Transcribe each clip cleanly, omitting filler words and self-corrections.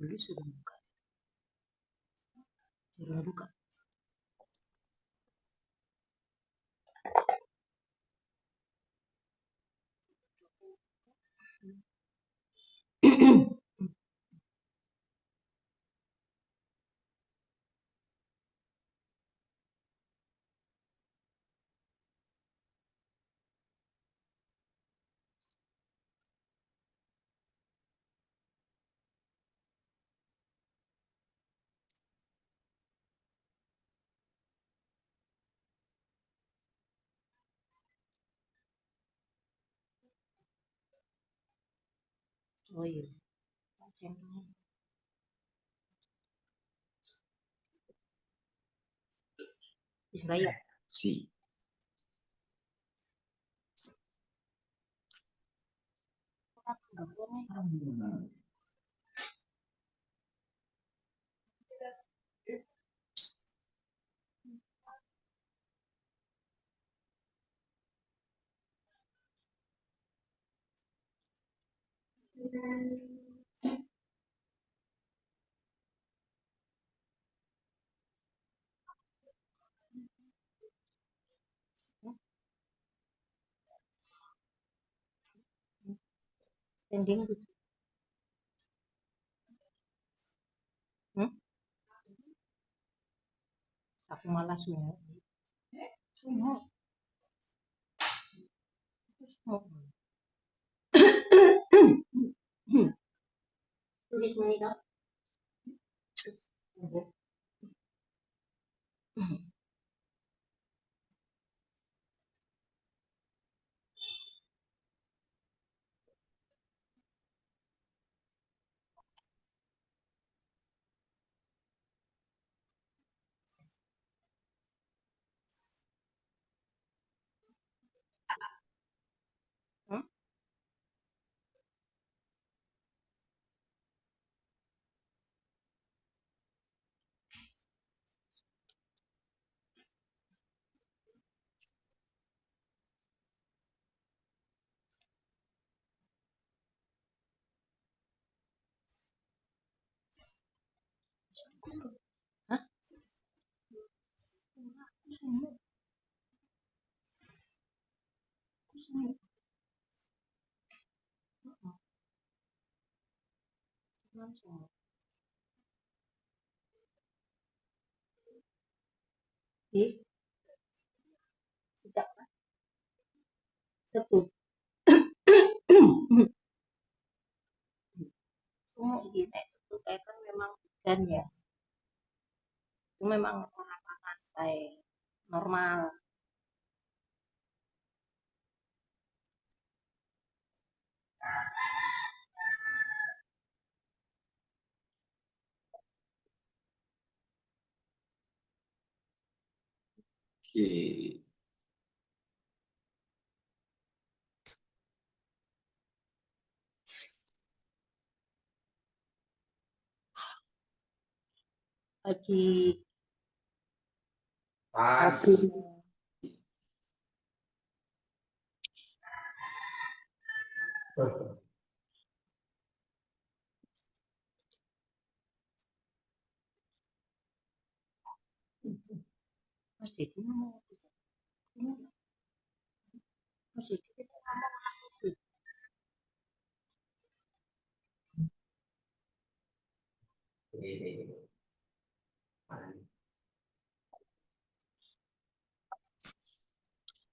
Dulu sudah buka. Suruh buka. Oh iya, channel. Bisa bayar. Si. Pending gitu. Aku malah sungguh. Sungguh. Tulis menikah. Hah? Sungguh. Sungguh. Langsung. Sejak Sabtu. Semua gini, Sabtu kayak kan memang dan ya. Itu memang orang panas kayak normal. Oke. Pagi. Pagi. Mas Didi mau. Mas Didi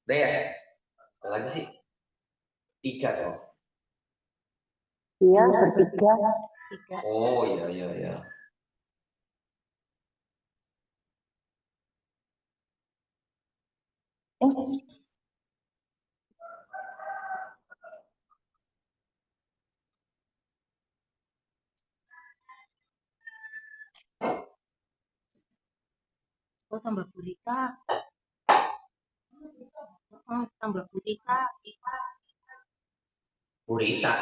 Udah ya? Apa lagi sih? 3 toh. Iya, bertiga. tiga. Oh iya iya iya. Oh tambah gurita. Tambah gurita. Gurita.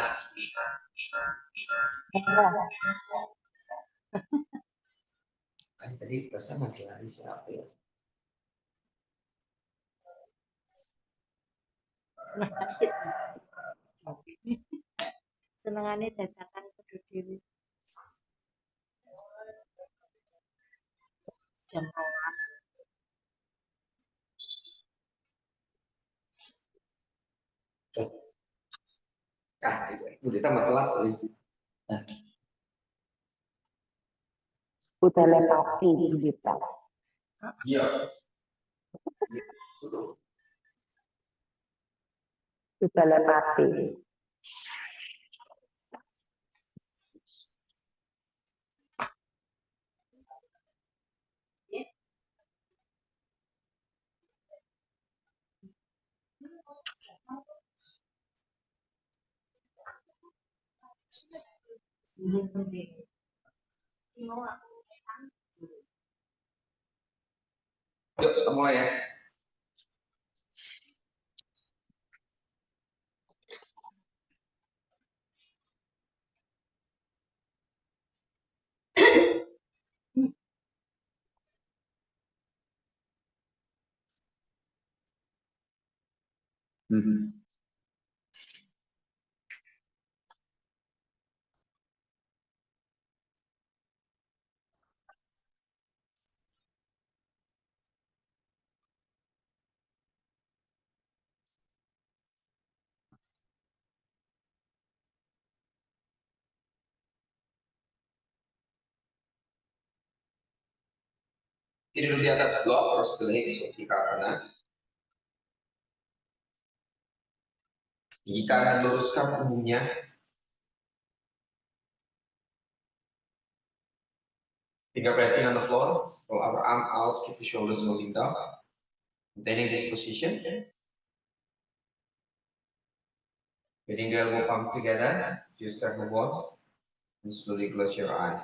Tadi pesan lagi siapa ya? Senengannya jajakan kudu dhewe. jam 12. Itu tambah telat. Telepati digital. Iya. Telepati. Yuk, kita mulai ya. Tidur di atas blok, terus klik suci kanan. Tinggikan dan luruskan punggungnya. Finger pressing on the floor. Pull our arm out, keep the shoulders holding down. Maintaining this position. Getting the elbow palms together. Just start move on. And slowly close your eyes.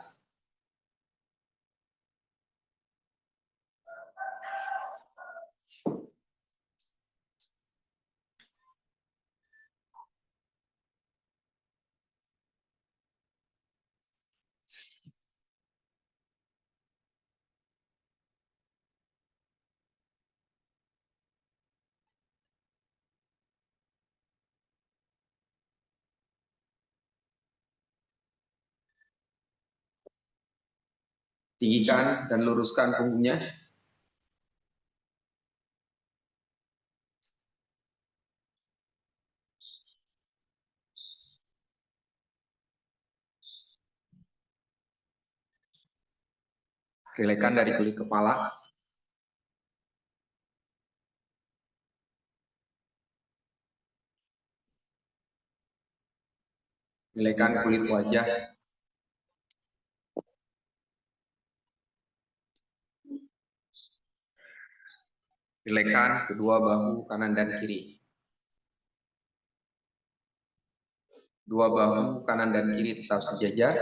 Tinggikan dan luruskan punggungnya. Rilekkan dari kulit kepala. Rilekkan kulit wajah. Rilekkan kedua bahu kanan dan kiri. Dua bahu kanan dan kiri tetap sejajar.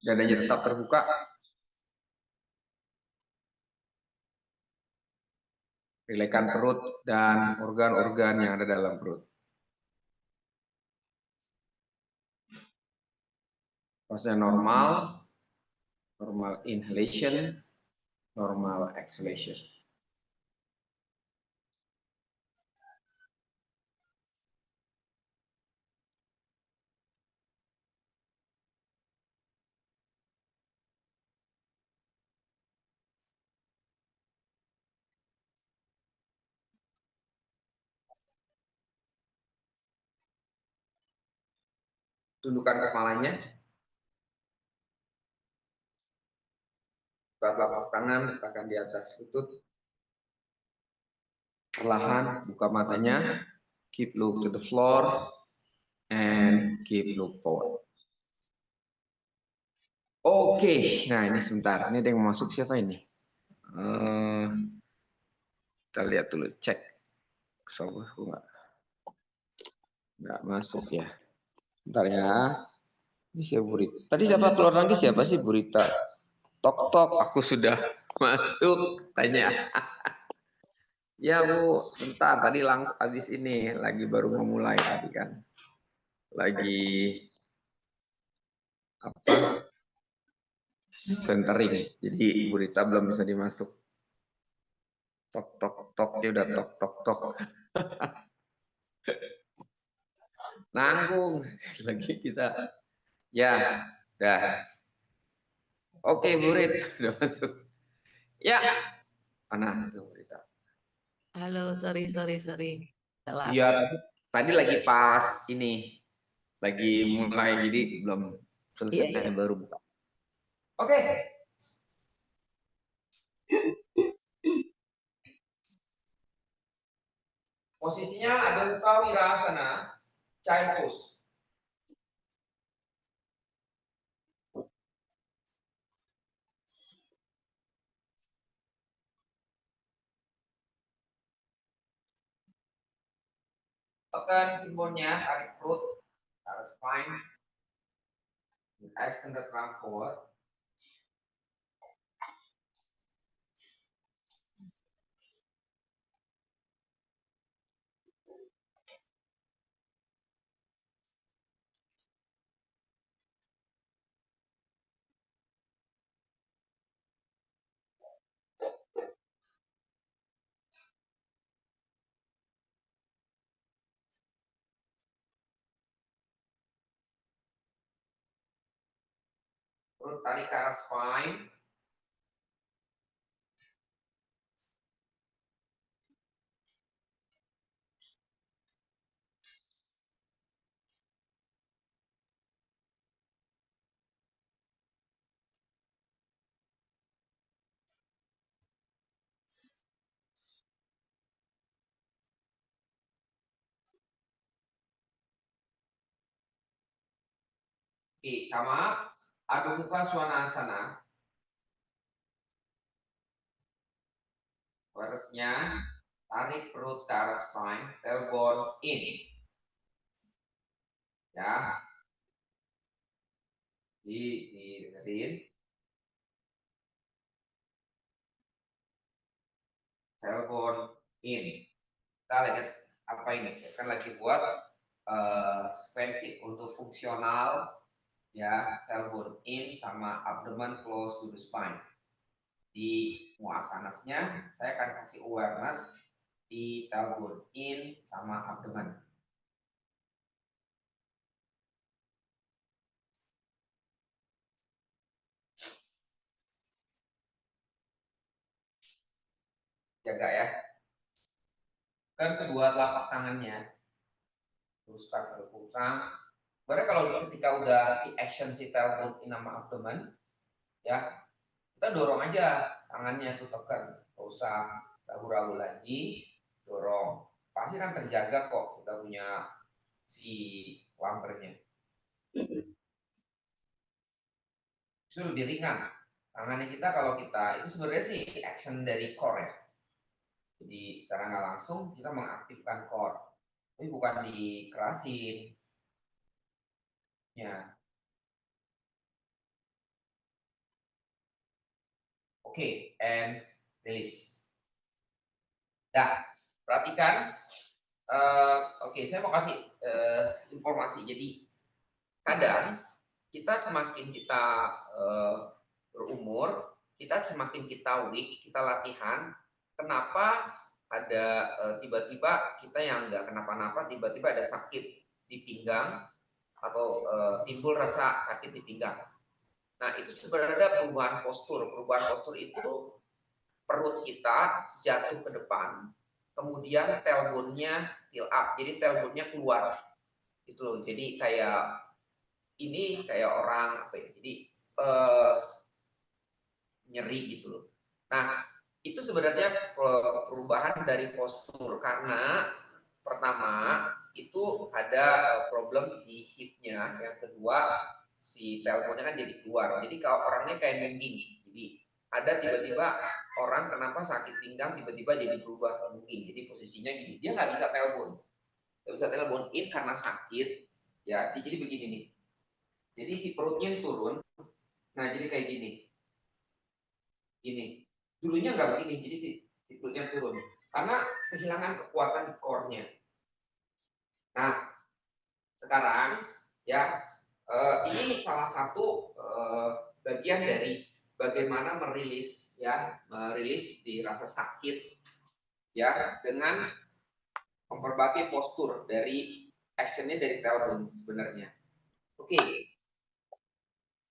Dadanya tetap terbuka. Rilekkan perut dan organ-organ yang ada dalam perut. Pasnya normal, normal inhalation, normal exhalation. Tundukkan kepalanya. Buka telapak tangan, letakkan di atas lutut. Perlahan buka matanya. Keep look to the floor and keep look forward. Oke, nah ini sebentar. Ini ada yang masuk siapa ini? Kita lihat dulu, cek. Soalnya nggak masuk ya. Bentar ya. Ini siapa Burita? Tadi siapa keluar lagi siapa sih Burita? Tok tok, aku sudah masuk. Tanya. Ya Bu, bentar. Tadi habis ini lagi baru memulai tadi kan. Lagi apa? Centering. Jadi Burita belum bisa dimasuk. Tok tok tok, dia udah tok tok tok. nanggung lagi kita. Ya, dah. Oke, Burit, udah masuk. Ya, mana tuh Burita? Halo, sorry. Salah. Iya, tadi lagi pas ini, lagi mulai, jadi belum selesai, Iya. baru buka. Oke. Posisinya ada muka wirasana, child pose. Tekan simbolnya, tarik perut, tarik spine, extend the trunk forward. Perut tarik ke arah spine. Oke, sama Adho Mukha Svanasana. Waresnya tarik perut ke arah spine, tailbone in. Ya. Dengerin. Tailbone in. Kita lihat apa ini? Saya kan lagi buat sequensi untuk fungsional, ya, tailbone in sama abdomen close to the spine. Di muasanasnya saya akan kasih awareness di tailbone in sama abdomen. Jaga ya. Kan kedua telapak tangannya teruskan ke belakang. Sebenarnya kalau ketika udah si action si tailbone in sama abdomen, ya kita dorong aja tangannya tuh, tekan, nggak usah ragu-ragu lagi, dorong. Pasti kan terjaga kok kita punya si lumbarnya. Itu lebih ringan. Tangannya kita kalau kita itu sebenarnya sih action dari core ya. Jadi secara nggak langsung kita mengaktifkan core, tapi bukan dikerasin. Ya, oke, and release. Dah, perhatikan. Oke, saya mau kasih informasi. Jadi kadang kita semakin kita berumur, kita semakin kita weak, kita latihan. Kenapa ada tiba-tiba kita yang nggak kenapa-napa, tiba-tiba ada sakit di pinggang atau timbul rasa sakit di pinggang. Nah, itu sebenarnya perubahan postur. Perubahan postur itu perut kita jatuh ke depan, kemudian tailbone-nya tilt up, jadi tailbone-nya keluar. Itu loh. Jadi kayak ini kayak orang apa ya? Jadi nyeri gitu loh. Nah, itu sebenarnya perubahan dari postur karena pertama itu ada problem di hipnya, yang kedua si tailbone-nya kan jadi keluar. Jadi kalau orangnya kayak nungging. Jadi ada tiba-tiba orang kenapa sakit pinggang tiba-tiba jadi berubah ke nungging. Jadi posisinya gini, dia nggak bisa tailbone. Nggak bisa tailbone in karena sakit. Ya, jadi begini nih. Jadi si perutnya turun. Nah, jadi kayak gini. Gini. Dulunya nggak begini, jadi si perutnya turun. Karena kehilangan kekuatan di core-nya. Nah, sekarang ya ini salah satu bagian dari bagaimana merilis di rasa sakit ya dengan memperbaiki postur dari actionnya dari tailbone sebenarnya. Oke.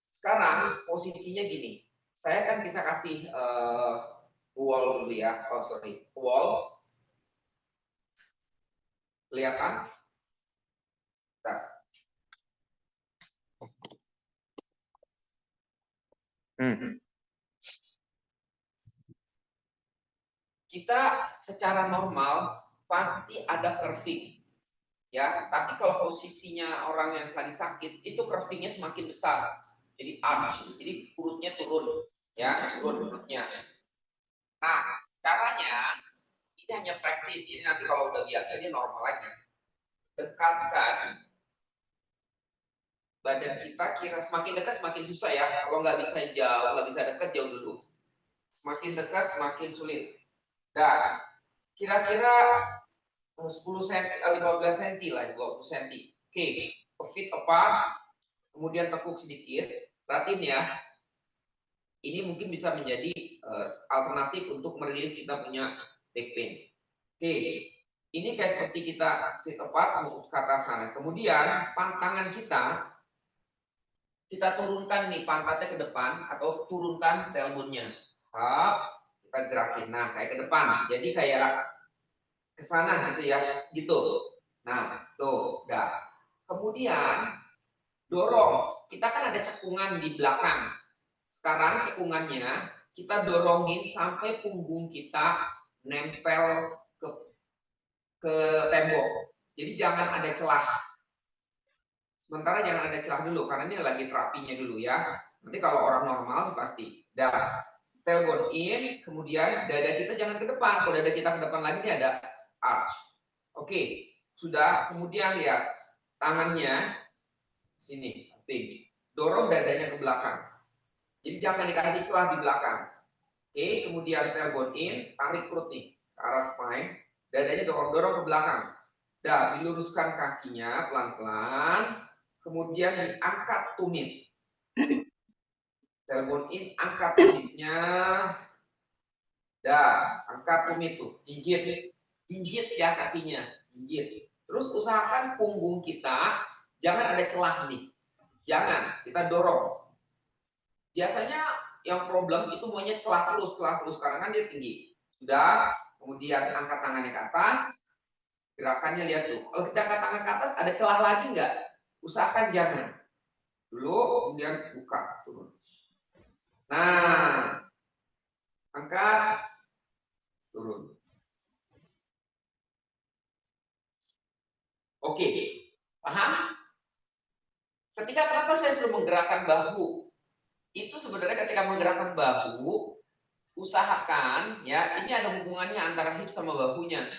Sekarang posisinya gini. Kita kasih wall dulu ya. Oh sorry, wall. Kelihatan? Bentar. Kita secara normal pasti ada curving, ya. Tapi kalau posisinya orang yang lagi sakit, itu curvingnya semakin besar. Jadi arch, jadi perutnya turun, ya, turun perutnya. Nah, caranya ini hanya praktis. Jadi nanti kalau udah biasa dia normal lagi. Dekatkan badan kita, kira semakin dekat semakin susah ya. Kalau nggak bisa jauh, nggak bisa dekat, jauh dulu. Semakin dekat semakin sulit. Dan kira-kira 10 cm, 15 cm lah, 20 cm. Oke, feet apart, kemudian tekuk sedikit. Perhatiin ya, ini mungkin bisa menjadi alternatif untuk merilis kita punya back pain. Oke, ini kayak seperti kita feet apart ke atas sana. Kemudian pantangan kita turunkan nih pantatnya ke depan atau turunkan tailbone-nya. Kita gerakin. Nah, kayak ke depan. Jadi kayak ke sana gitu ya. Gitu. Nah, tuh, udah. Kemudian dorong. Kita kan ada cekungan di belakang. Sekarang cekungannya kita dorongin sampai punggung kita nempel ke tembok. Jadi jangan ada celah. Sementara jangan ada celah dulu, karena ini lagi terapinya dulu ya. Nanti kalau orang normal pasti. Dah, tailbone in, kemudian dada kita jangan ke depan. Kalau dada kita ke depan lagi ini ada arch. Oke, sudah. Kemudian lihat tangannya sini, dorong dadanya ke belakang. Jadi jangan dikasih celah di belakang. Oke, kemudian tailbone in, tarik perut nih ke arah spine, dadanya dorong-dorong ke belakang. Dah, diluruskan kakinya pelan-pelan. Kemudian diangkat tumit. Tailbone in, angkat tumitnya. Dah, angkat tumit tuh. Jinjit. Jinjit ya kakinya. Jinjit. Terus usahakan punggung kita jangan ada celah nih. Jangan, kita dorong. Biasanya yang problem itu maunya celah terus. Karena kan dia tinggi. Sudah, kemudian angkat tangannya ke atas. Gerakannya lihat tuh. Kalau kita angkat tangan ke atas, ada celah lagi nggak? Usahakan jangan. Dulu, kemudian buka, turun. Nah, angkat, turun. Oke, paham? Kenapa saya suruh menggerakkan bahu? Itu sebenarnya ketika menggerakkan bahu, usahakan ya, ini ada hubungannya antara hip sama bahunya.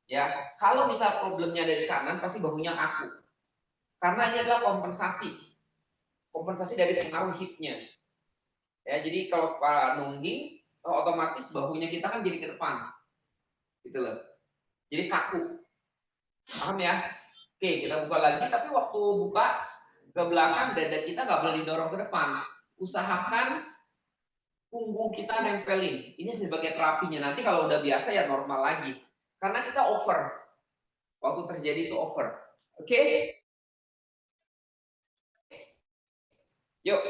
Ya, kalau misal problemnya dari kanan, pasti bahunya kaku. Karena ini adalah kompensasi dari pengaruh hipnya. Ya, jadi kalau nungging, otomatis bahunya kita kan jadi ke depan, gitu loh. Jadi kaku, paham ya? Oke, kita buka lagi. Tapi waktu buka ke belakang, dada kita nggak boleh didorong ke depan. Usahakan punggung kita nempelin. Ini sebagai terapinya. Nanti kalau udah biasa ya normal lagi. Karena kita over. Waktu terjadi itu over. Oke? Yuk.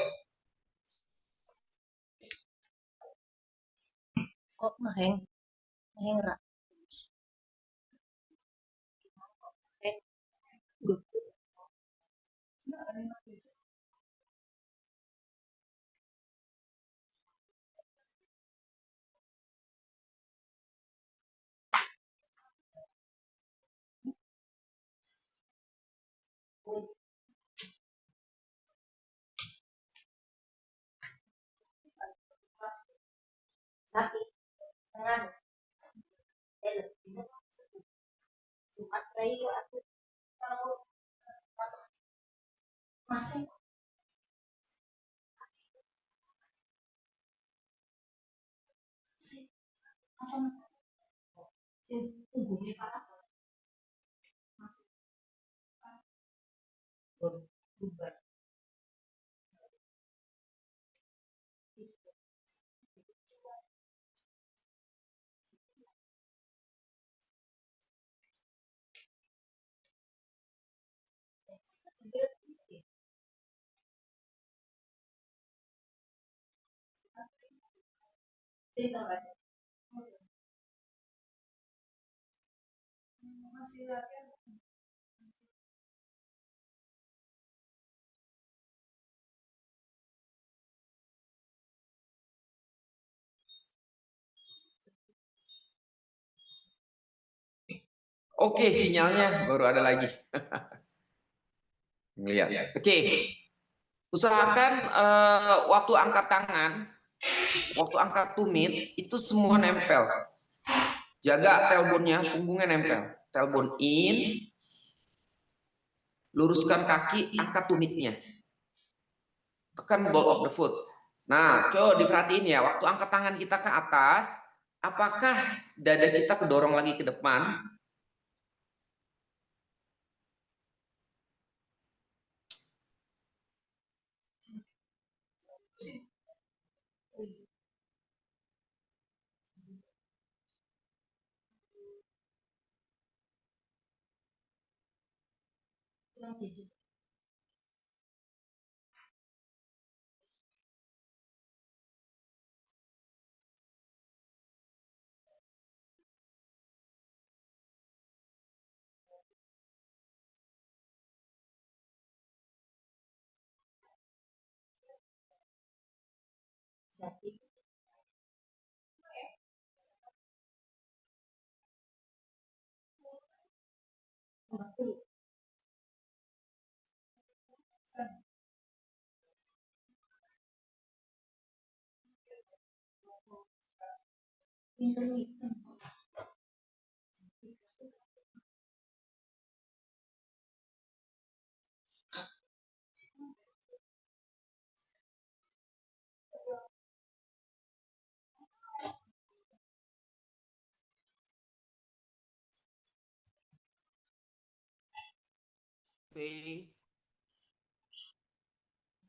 Kok ngeheng? Ngeheng rak. Sakit. Tangan. Jumat kayu aku kalau masih sih apa sih tubuhnya parah masih berubah. Oke, sinyalnya baru ada lagi. Ngeliat. Oke. Usahakan waktu angkat tangan, waktu angkat tumit itu semua nempel. Jaga tailbone-nya, punggungnya nempel. Tailbone in, luruskan kaki, angkat tumitnya. Tekan ball of the foot. Nah, coba diperhatiin ya, waktu angkat tangan kita ke atas, apakah dada kita kedorong lagi ke depan?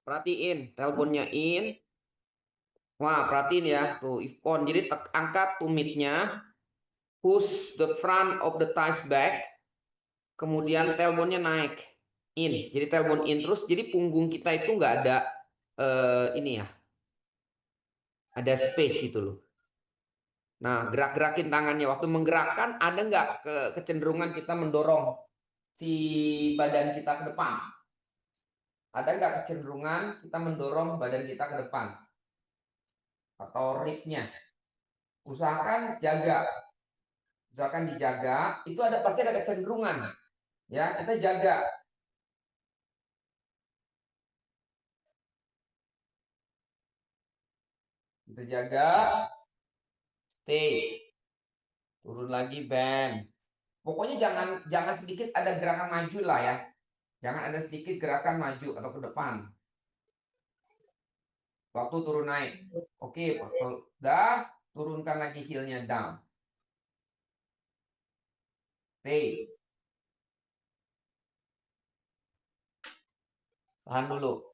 Perhatiin, tailbone-nya in. Wah, perhatiin ya, tuh if on. Jadi angkat tumitnya, push the front of the thighs back, kemudian tailbone-nya naik in. Jadi tailbone in terus, jadi punggung kita itu nggak ada ini ya, ada space gitu loh. Nah, gerak-gerakin tangannya. Waktu menggerakkan, ada nggak kecenderungan kita mendorong si badan kita ke depan? Ada nggak kecenderungan kita mendorong badan kita ke depan? Atau ribnya? Usahakan jaga. Usahakan dijaga. Itu ada pasti ada kecenderungan. Ya, kita jaga. Kita jaga. Stay. Turun lagi, bend. Pokoknya jangan sedikit ada gerakan maju lah ya. Jangan ada sedikit gerakan maju atau ke depan. Waktu turun naik. Oke, udah turunkan lagi heel-nya down. Stay. Tahan dulu.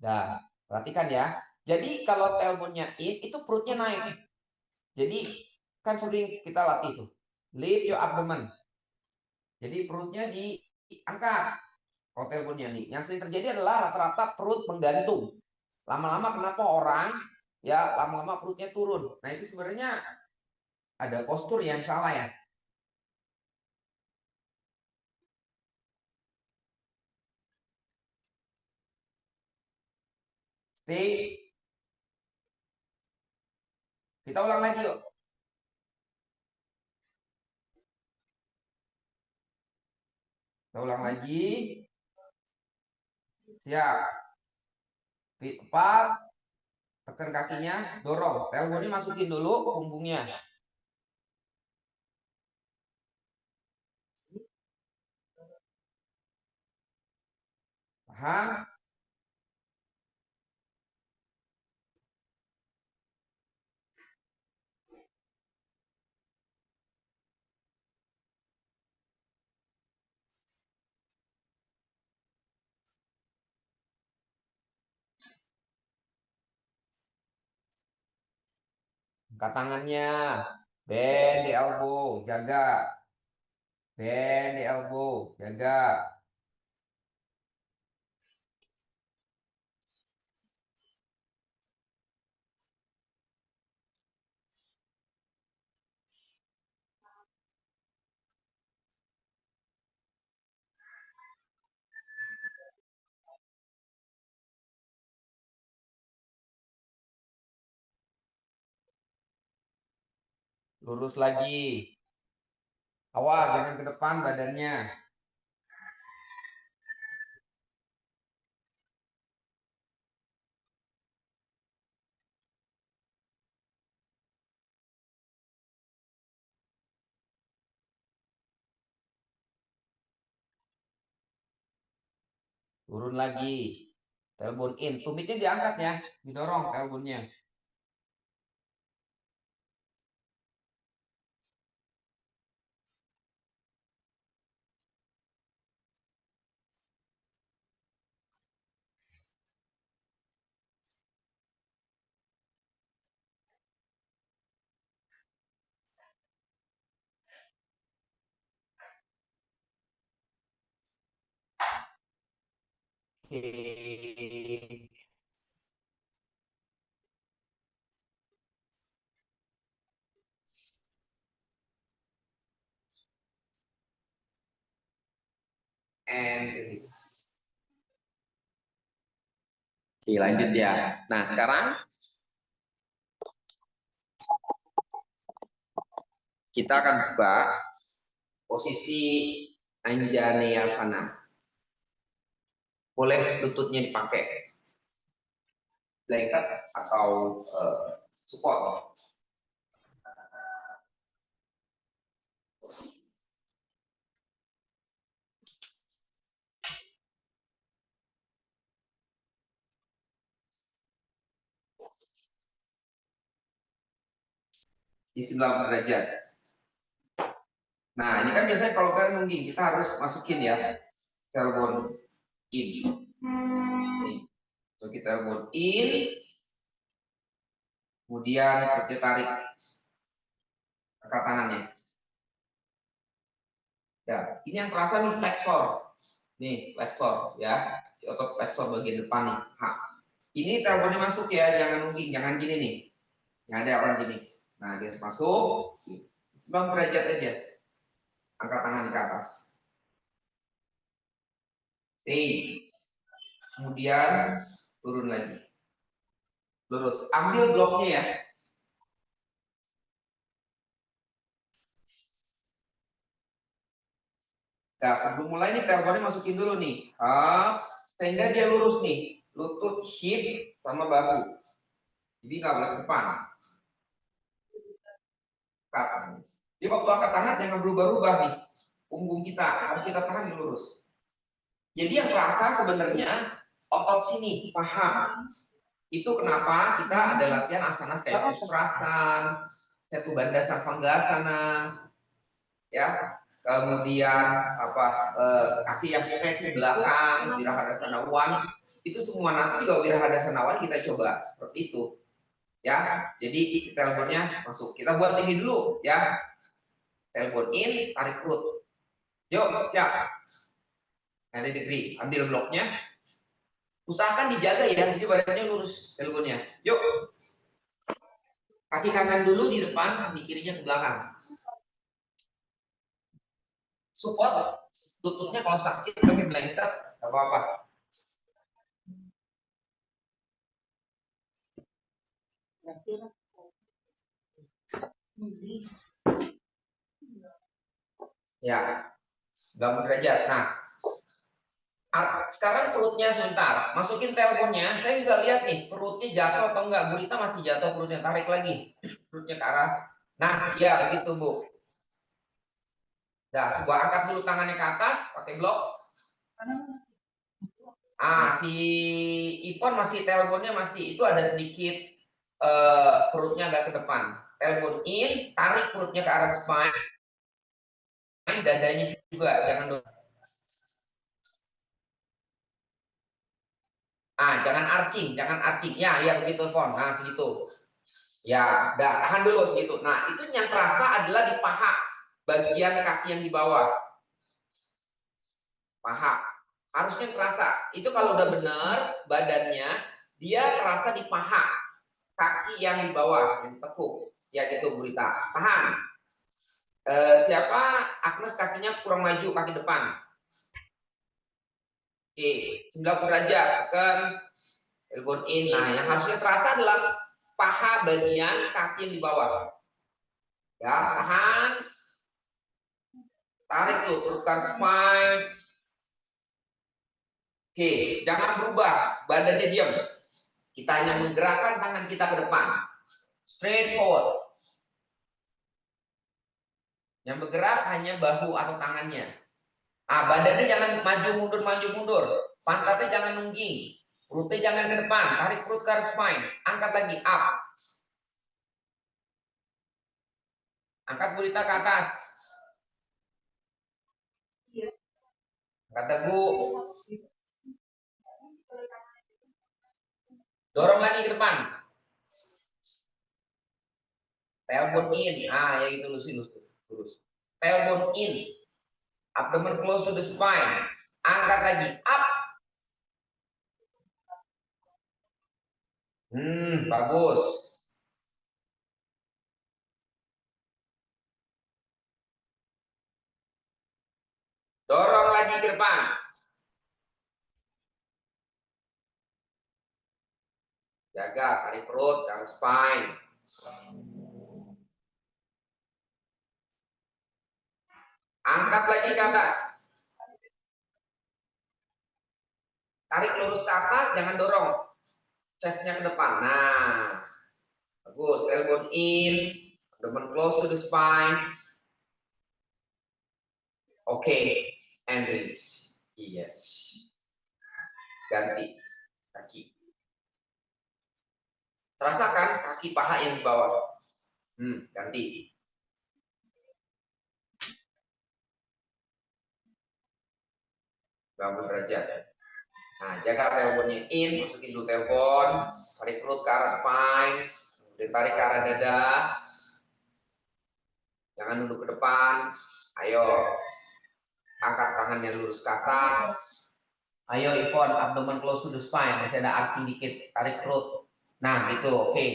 Dah, perhatikan ya. Jadi kalau tailbone-nya in, itu perutnya naik. Jadi kan sering kita latih tuh. Lift your abdomen. Jadi perutnya diangkat. Kalau tailbone-nya nih. Yang sering terjadi adalah rata-rata perut menggantung. Lama-lama kenapa orang ya lama-lama perutnya turun. Nah itu sebenarnya ada postur yang salah ya. Stay. Kita ulang lagi yuk. Kita ulang lagi. Siap. Feet apart. Tekan kakinya, dorong. Tailbone-nya masukin dulu punggungnya. Paham? Angkat tangannya. Bend the elbow, jaga. Bend the elbow, jaga. Lurus lagi. Awas, jangan ke depan badannya. Turun lagi. Tailbone in. Tumitnya diangkat ya. Didorong tailbone-nya. Oke. And release. Oke, lanjut ya. Nah, sekarang kita akan buka posisi Anjaneyasana. Boleh lututnya dipakai blanket atau support. Di 90 derajat. Nah, ini kan biasanya kalau kalian nungging, kita harus masukin ya tailbone in. Nih. So, kita tailbone in, kemudian kita tarik angkat tangannya. Ya, ini yang terasa nih flexor. Nih, flexor ya. Si otot flexor bagian depan nih. Ini tailbone masuk ya, jangan nungging, jangan gini nih. Yang ada orang gini. Nah, dia masuk 90 derajat aja. Angkat tangan ke atas. Stay. Kemudian turun lagi. Lurus. Ambil bloknya ya. Nah, sebelum mulai nih tailbone masukin dulu nih. Sehingga dia lurus nih. Lutut, hip, sama bahu. Jadi nggak boleh ke depan. Jadi waktu angkat tangan jangan berubah-ubah nih. Punggung kita harus kita tahan lurus. Jadi yang terasa sebenarnya otot sini, paha. Itu kenapa kita ada latihan asana kayak Ustrasan, Setu Bandha Sarvangasana, ya. Kemudian kaki yang straight ke belakang, Wirahadasana One. Itu semua nanti kalau Wirahadasana One kita coba seperti itu. Ya, jadi tailbone-nya masuk. Kita buat ini dulu ya. Tailbone in, tarik perut. Yuk, siap. Nanti degree, ambil bloknya. Usahakan dijaga ya, jadi badannya lurus tailbone-nya. Yuk. Kaki kanan dulu di depan, kaki kirinya ke belakang. Support lututnya kalau sakit pakai blanket enggak apa-apa. Ya, 90 derajat. Nah, sekarang perutnya sebentar, masukin tailbone-nya. Saya bisa lihat nih, perutnya jatuh atau enggak. Burita masih jatuh perutnya, tarik lagi perutnya ke arah. Nah, ya begitu Bu. Nah, coba angkat dulu tangannya ke atas, pakai blok. Si Ivon masih tailbone-nya masih itu ada sedikit perutnya agak ke depan. Tailbone in, tarik perutnya ke arah spine. Dadanya juga jangan dulu. Jangan arching. Ya begitu Ivon. Nah, segitu. Ya, tahan dulu segitu. Nah, itu yang terasa adalah di paha, bagian kaki yang di bawah. Paha. Harusnya terasa. Itu kalau udah benar badannya, dia terasa di paha. Kaki yang di bawah, yang ditekuk. Ya gitu, Burita. Tahan. Siapa Agnes kakinya kurang maju, kaki depan. Oke, 90 derajat. Tekan. Elbow in. Nah, yang harusnya terasa adalah paha bagian kaki yang di bawah. Ya, tahan. Tarik tuh, perut garis spine. Oke, jangan berubah. Badannya diam. Kita hanya menggerakkan tangan kita ke depan. Straight forward. Yang bergerak hanya bahu atau tangannya. Badannya jangan maju mundur. Pantatnya jangan nungging. Perutnya jangan ke depan. Tarik perut ke spine. Angkat lagi, up. Angkat gurita ke atas. Angkat dagu. Dorong lagi ke depan. Tailbone in. Ya gitu lurus. Tailbone in. Abdomen close to the spine. Angkat lagi, up. Bagus. Dorong lagi ke depan. Jaga tarik perut, jangan spine. Angkat lagi ke atas. Tarik lurus ke atas, jangan dorong. Chestnya ke depan. Nah, bagus. Tailbone in, abdomen close to the spine. Oke, and release. Yes. Ganti kaki. Rasakan kaki paha yang di bawah. Ganti. Bangun derajat. Nah, jaga tailbone-nya in, masukin dulu tailbone, tarik perut ke arah spine, kemudian tarik ke arah dada. Jangan nunduk ke depan. Ayo. Angkat tangannya lurus ke atas. Ayo Ivon, abdomen close to the spine, masih ada arching dikit, tarik perut. Nah, gitu, oke.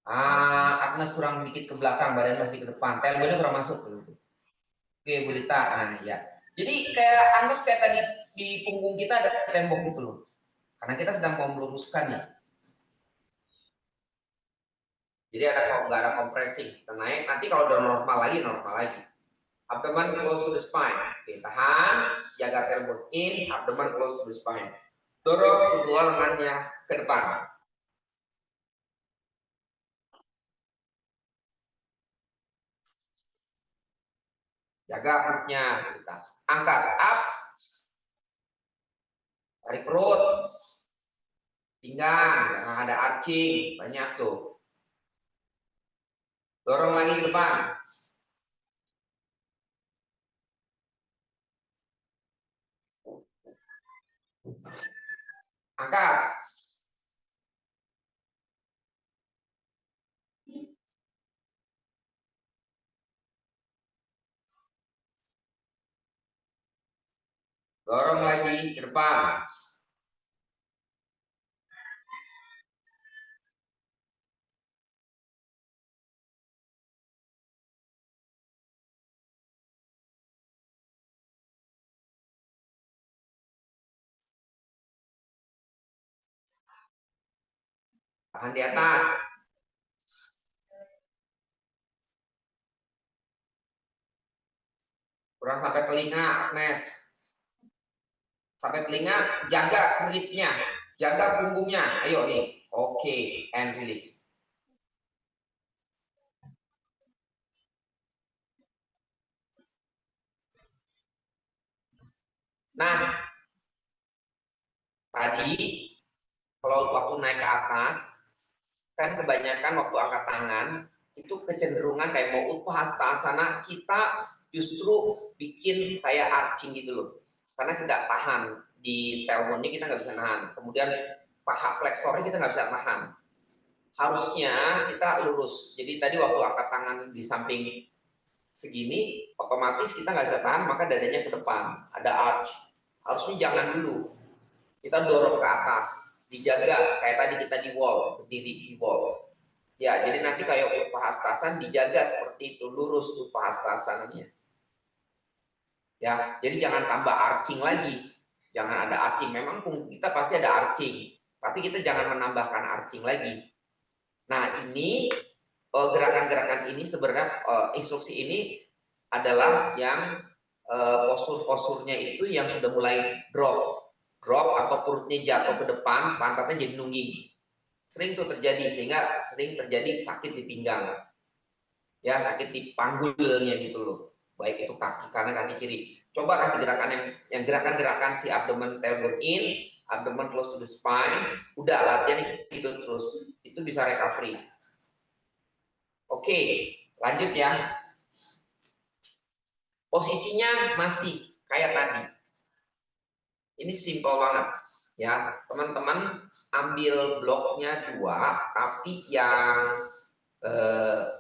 Agnes kurang dikit ke belakang, badan masih ke depan. Tailbone-nya kurang masuk. Oke, Bu Rita. Nah, ya. Jadi kayak anggap kayak tadi di punggung kita ada tembok gitu loh. Karena kita sedang mau meluruskannya. Jadi nggak ada kompresi. Kita naik. Nanti kalau udah normal lagi. Abdomen close to the spine. Oke, tahan. Jaga tailbone in. Abdomen close to the spine. Dorong kedua lengannya ke depan. Jaga perutnya. Kita angkat up. Tarik perut. Pinggang. Jangan ada arching. Banyak tuh. Dorong lagi ke depan. Angkat. Dorong lagi ke depan. Tahan di atas. Kurang sampai telinga, Agnes. Sampai telinga, jaga kulitnya. Jaga punggungnya. Ayo nih. Oke, and release. Nah, tadi kalau waktu naik ke atas, kan kebanyakan waktu angkat tangan, itu kecenderungan kayak mau Utpahastasana, kita justru bikin kayak arching gitu loh. Karena tidak tahan. Di tailbone-nya kita nggak bisa nahan. Kemudian paha fleksornya kita nggak bisa tahan. Harusnya kita lurus. Jadi tadi waktu angkat tangan di samping segini, otomatis kita nggak bisa tahan, maka dadanya ke depan. Ada arch. Harusnya jangan dulu. Kita dorong ke atas. Dijaga. Kayak tadi kita di wall. Berdiri di wall. Ya, jadi nanti kayak Utpahastasana dijaga seperti itu. Lurus Utpahastasananya. Ya, jadi jangan tambah arching lagi. Jangan ada arching. Memang punggung kita pasti ada arching. Tapi kita jangan menambahkan arching lagi. Nah, ini gerakan-gerakan ini sebenarnya instruksi ini adalah yang postur-posturnya itu yang sudah mulai drop atau perutnya jatuh ke depan, pantatnya jadi nungging. Sering tuh terjadi, sehingga sering terjadi sakit di pinggang. Ya, sakit di panggulnya gitu loh. Baik itu kaki kanan, kaki kiri. Coba kasih gerakan yang gerakan-gerakan si abdomen tailbone in, abdomen close to the spine. Udah latihan itu terus. Itu bisa recovery. Oke, lanjut ya. Posisinya masih kayak tadi. Ini simple banget ya. Teman-teman ambil bloknya 2, tapi yang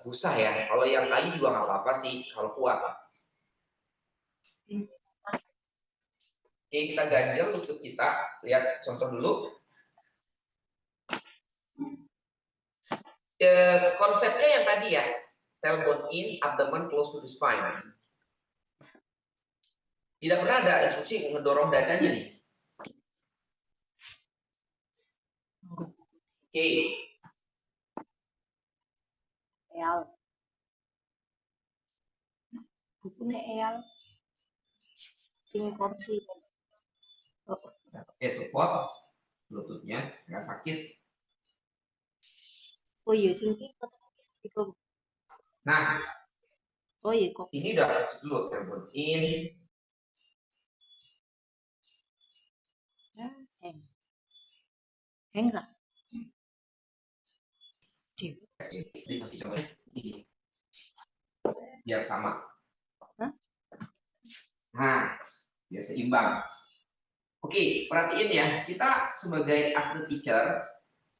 usah ya. Kalau yang tadi juga nggak apa-apa sih kalau kuat. Oke, kita ganjel lutut kita. Lihat contoh dulu. Konsepnya yang tadi ya. Tailbone in, abdomen close to the spine. Tidak pernah ada instruksi ngedorong dadanya nih. Oke. Eyal. Bukunya eyal. Sing kursi. Oke, support lututnya nggak sakit. Oh iya, sing itu. Nah, Oh iya, kok. ini udah dulu tailbone in. Heng. Heng lah. Dikasih contohnya ini. Biar sama. Hah? Nah, biar seimbang. Oke, perhatiin ya, kita sebagai atlet teacher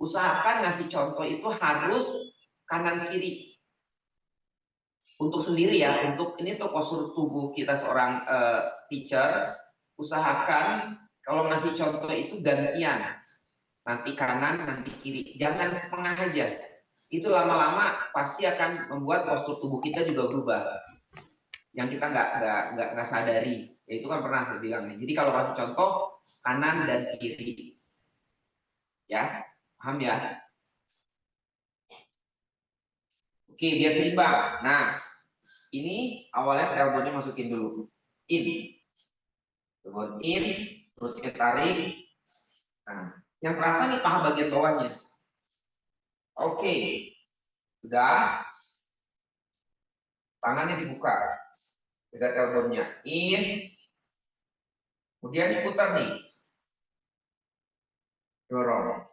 usahakan ngasih contoh itu harus kanan kiri. Untuk sendiri ya, untuk ini tuh postur tubuh kita seorang teacher, usahakan kalau ngasih contoh itu gantian. Nanti kanan, nanti kiri. Jangan setengah aja. Itu lama-lama pasti akan membuat postur tubuh kita juga berubah. Yang kita nggak sadari. Ya, itu kan pernah saya bilang. Jadi kalau kasih contoh kanan dan kiri, ya paham ya? Oke, biar seimbang. Nah, ini awalnya tailbone-nya masukin dulu. In, tailbone in, perutnya tarik. Nah, yang terasa nih paha bagian bawahnya. Oke, sudah. Tangannya dibuka. Kita tailbone-nya in. Kemudian diputar nih. Dorong.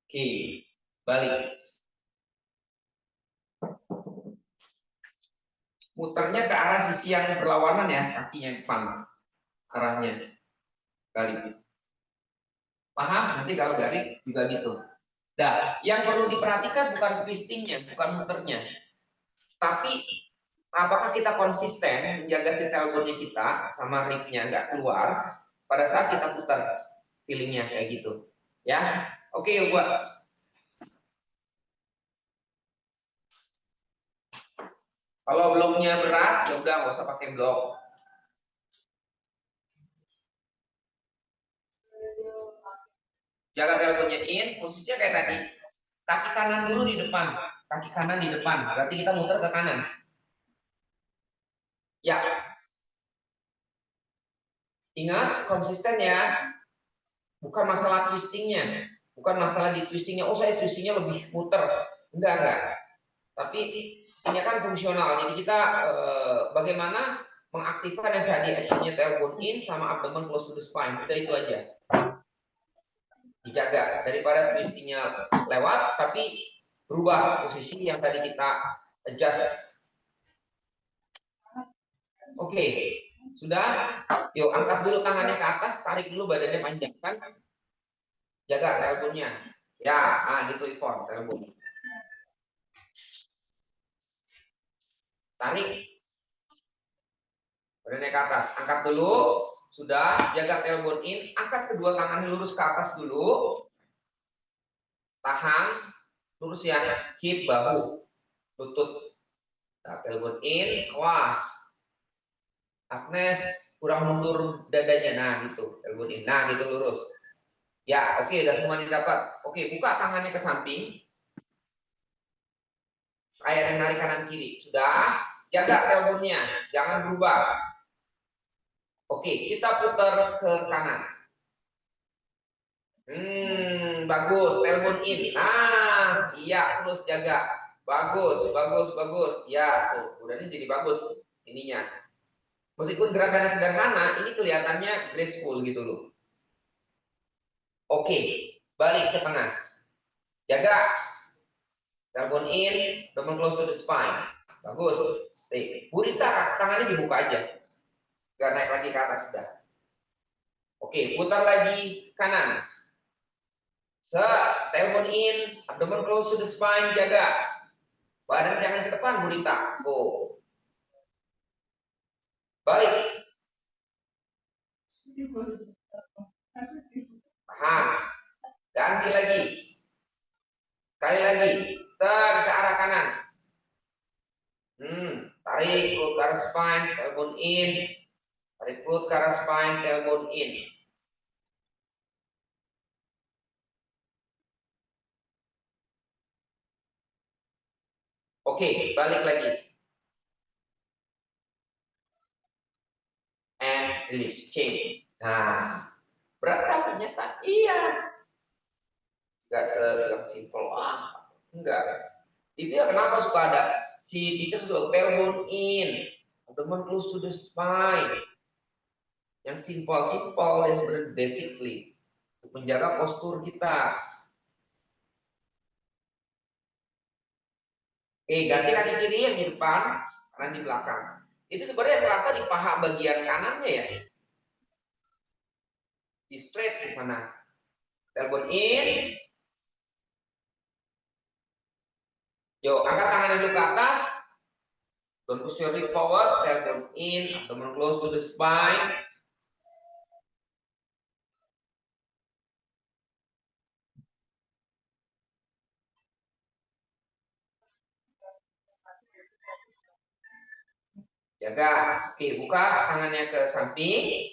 Oke, balik. Muternya ke arah sisi yang berlawanan ya, kakinya depan. Arahnya. Balik. Paham? Nanti kalau balik juga gitu. Nah, yang perlu diperhatikan bukan twistingnya, bukan muternya. Tapi apakah kita konsisten menjaga si tailbone-nya kita sama ribnya nggak keluar pada saat kita putar feelingnya kayak gitu. Ya, oke yuk buat. Kalau bloknya berat, ya udah nggak usah pakai blok. Jaga tailbone-nya in, posisinya kayak tadi. Kaki kanan dulu di depan, kaki kanan di depan. Berarti kita muter ke kanan. Ya. Ingat konsisten ya. Bukan masalah twistingnya, bukan masalah di twistingnya. Oh saya twistingnya lebih muter, enggak. Tapi ini kan fungsional. Jadi kita bagaimana mengaktifkan yang tadi actionnya tailbone in sama abdomen close to the spine. Udah itu aja. Dijaga daripada twistingnya lewat, tapi berubah posisi yang tadi kita adjust. Oke, sudah. Yuk angkat dulu tangannya ke atas, tarik dulu badannya panjang kan. Jaga tailbone-nya. Ya, gitu Ivon, tailbone. Tarik. Badannya ke atas. Angkat dulu. Sudah, jaga tailbone in. Angkat kedua tangan lurus ke atas dulu. Tahan. Lurus ya. Hip, bahu. Lutut. Nah, tailbone in. Wah. Agnes, kurang mundur dadanya. Nah, gitu. Tailbone in. Nah, gitu lurus. Ya, oke, udah semua didapat. Oke, buka tangannya ke samping. Kayak narik kanan kiri. Sudah. Jaga teleponnya, jangan berubah. Oke, kita putar ke kanan. Bagus. Telepon in. Nah, iya, terus jaga. Bagus, bagus, bagus. Ya, tuh, udah ini jadi bagus ininya. Meskipun gerakannya sederhana, ini kelihatannya graceful gitu loh. Oke, balik ke tengah. Jaga. Telepon in, telepon close to the spine. Bagus. Burita, tangannya dibuka aja. Gak naik lagi ke atas sudah. Oke, putar lagi kanan. Telepon in, abdomen close to the spine, jaga. Badan jangan ke depan, Burita. Go. Balik. Tahan. Ganti lagi. Sekali lagi. Ke arah kanan. Tarik perut ke arah spine, telepon in. Tarik perut ke arah spine, telepon in. Oke, balik lagi. And release, change. Nah, berat kan ternyata? Iya. Gak simpel. Enggak. Itu ya kenapa suka ada si teacher sudah telepon in, abdomen close to the spine. Yang simpel yang sebenarnya basically untuk menjaga postur kita. Oke, ganti kaki kiri yang di depan, kanan di belakang. Itu sebenarnya terasa di paha bagian kanannya ya. Di straight di mana? Telepon in. Yo, angkat tangan dulu ke atas. Don't push your leg forward. Telepon in, abdomen close to the spine. Jaga. Oke, buka tangannya ke samping.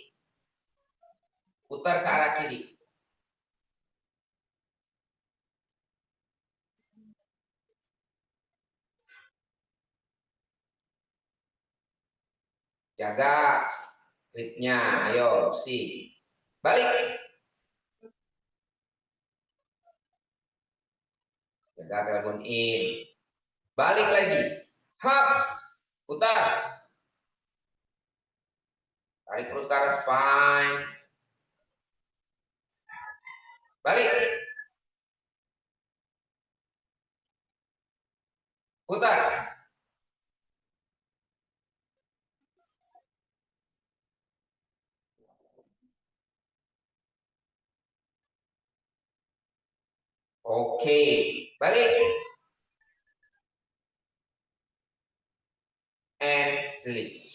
Putar ke arah kiri. Jaga gripnya. Ayo, balik. Jaga telepon in. Balik lagi. Hap. Putar. Tarik perut ke arah spine. Balik. Putar. Oke. Balik. And release.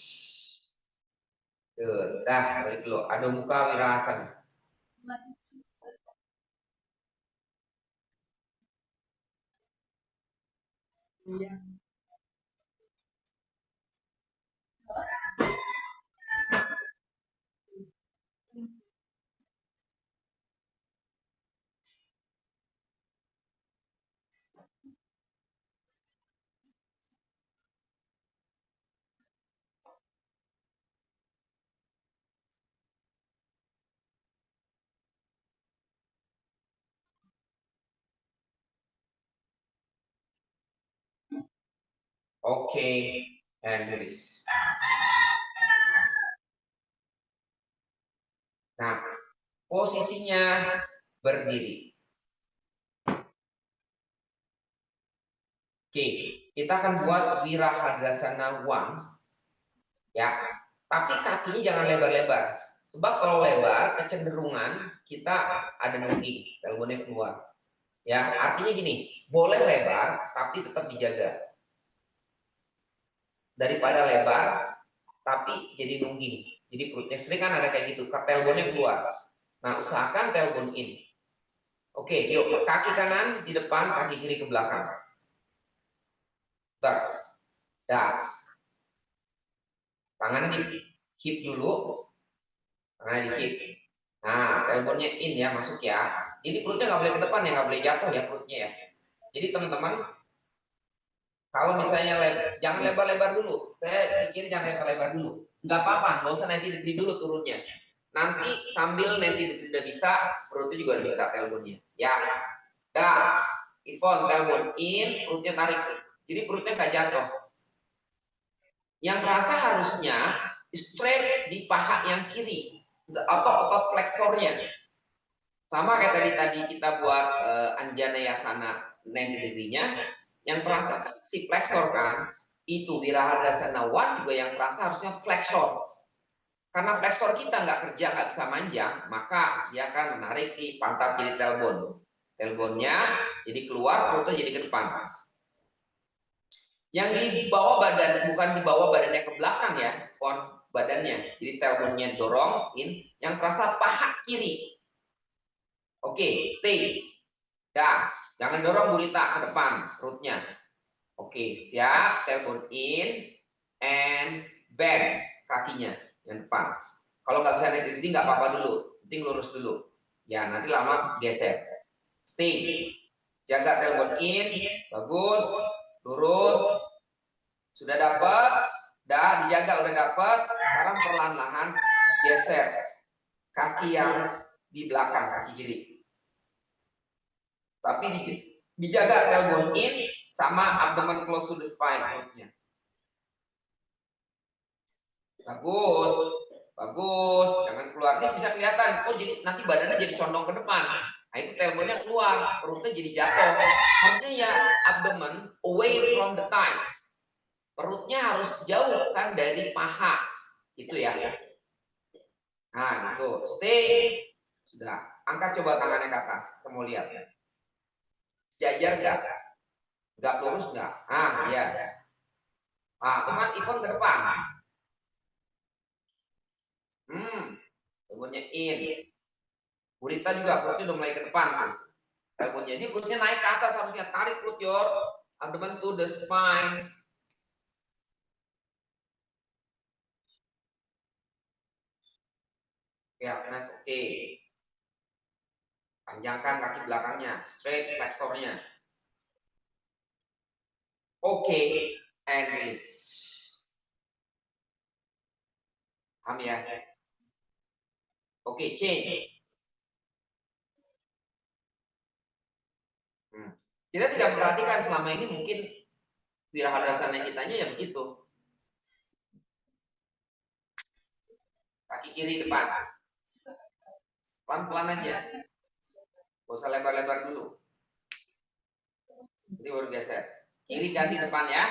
Tuh, dah, balik dulu. Adho muka wirasana. Oke, and release. Nah, posisinya berdiri. Oke, kita akan buat Wirahadasana 1. Ya, tapi kakinya jangan lebar-lebar. Sebab kalau lebar, kecenderungan kita ada nungging, teleponnya keluar. Ya, artinya gini, boleh lebar, tapi tetap dijaga. Daripada lebar, tapi jadi nungging. Jadi perutnya sering kan ada kayak gitu, teleponnya keluar. Nah, usahakan telepon in. Oke, yuk, kaki kanan di depan, kaki kiri ke belakang. Bentar. Dah. Tangannya di hip dulu. Tangannya di hip. Nah, tailbone-nya in ya, masuk ya. Ini perutnya nggak boleh ke depan ya, nggak boleh jatuh ya perutnya ya. Jadi teman-teman, kalau misalnya jangan lebar-lebar dulu. Saya pikir jangan lebar-lebar dulu. Nggak apa-apa, nggak usah 90 degree dulu turunnya. Nanti sambil 90 degree udah bisa, perutnya juga udah bisa tailbone-nya. Ya, dah. Ivon, tailbone in, perutnya tarik. Jadi perutnya nggak jatuh. Yang terasa harusnya straight di paha yang kiri atau otot fleksornya. Sama kayak tadi kita buat Anjaneyasana 90 degree-nya, yang terasa si flexor kan, itu Wirahadasana 1 juga yang terasa harusnya flexor. Karena flexor kita nggak kerja, nggak bisa manjang, maka dia akan menarik si pantat kiri tailbone. Tailbone-nya jadi keluar, perutnya jadi ke depan. Yang di bawah badan, bukan di bawah badannya ke belakang ya, badannya. Jadi tailbone-nya dorong in, yang terasa paha kiri. Oke, stay. Dah, jangan dorong gurita ke depan, perutnya. Oke, siap. Tailbone in and bend kakinya yang depan. Kalau nggak bisa naik di sini nggak apa-apa dulu, penting lurus dulu. Ya, nanti lama geser. Stay. Jaga tailbone in, bagus. Lurus. Sudah dapat, dah dijaga udah dapat. Sekarang perlahan-lahan geser kaki yang di belakang, kaki kiri. Tapi dijaga tailbone in sama abdomen close to the spine perutnya. Bagus, bagus. Jangan keluar. Ini bisa kelihatan. Oh, jadi nanti badannya jadi condong ke depan. Nah, itu tailbone-nya keluar, perutnya jadi jatuh. Harusnya ya abdomen away from the thighs. Perutnya harus jauh kan dari paha. Itu ya. Nah, gitu. Stay. Sudah. Angkat coba tangannya ke atas. Kita mau lihat. Jajar enggak? Enggak lurus enggak? Ah, iya. Ah, teman ikon ke depan. Tailbone-nya in. Gurita juga perutnya udah mulai ke depan. Tailbone-nya ini perutnya naik ke atas, harusnya tarik perut your abdomen to the spine. Ya, nice, oke. Panjangkan kaki belakangnya, straight flexornya. Oke, and release. Paham ya? Oke, change. Kita tidak perhatikan selama ini mungkin wirahadasana kitanya ya begitu. Kaki kiri depan. Pelan-pelan aja. Gak usah lebar-lebar dulu. Jadi baru geser. Kiri ganti depan ya.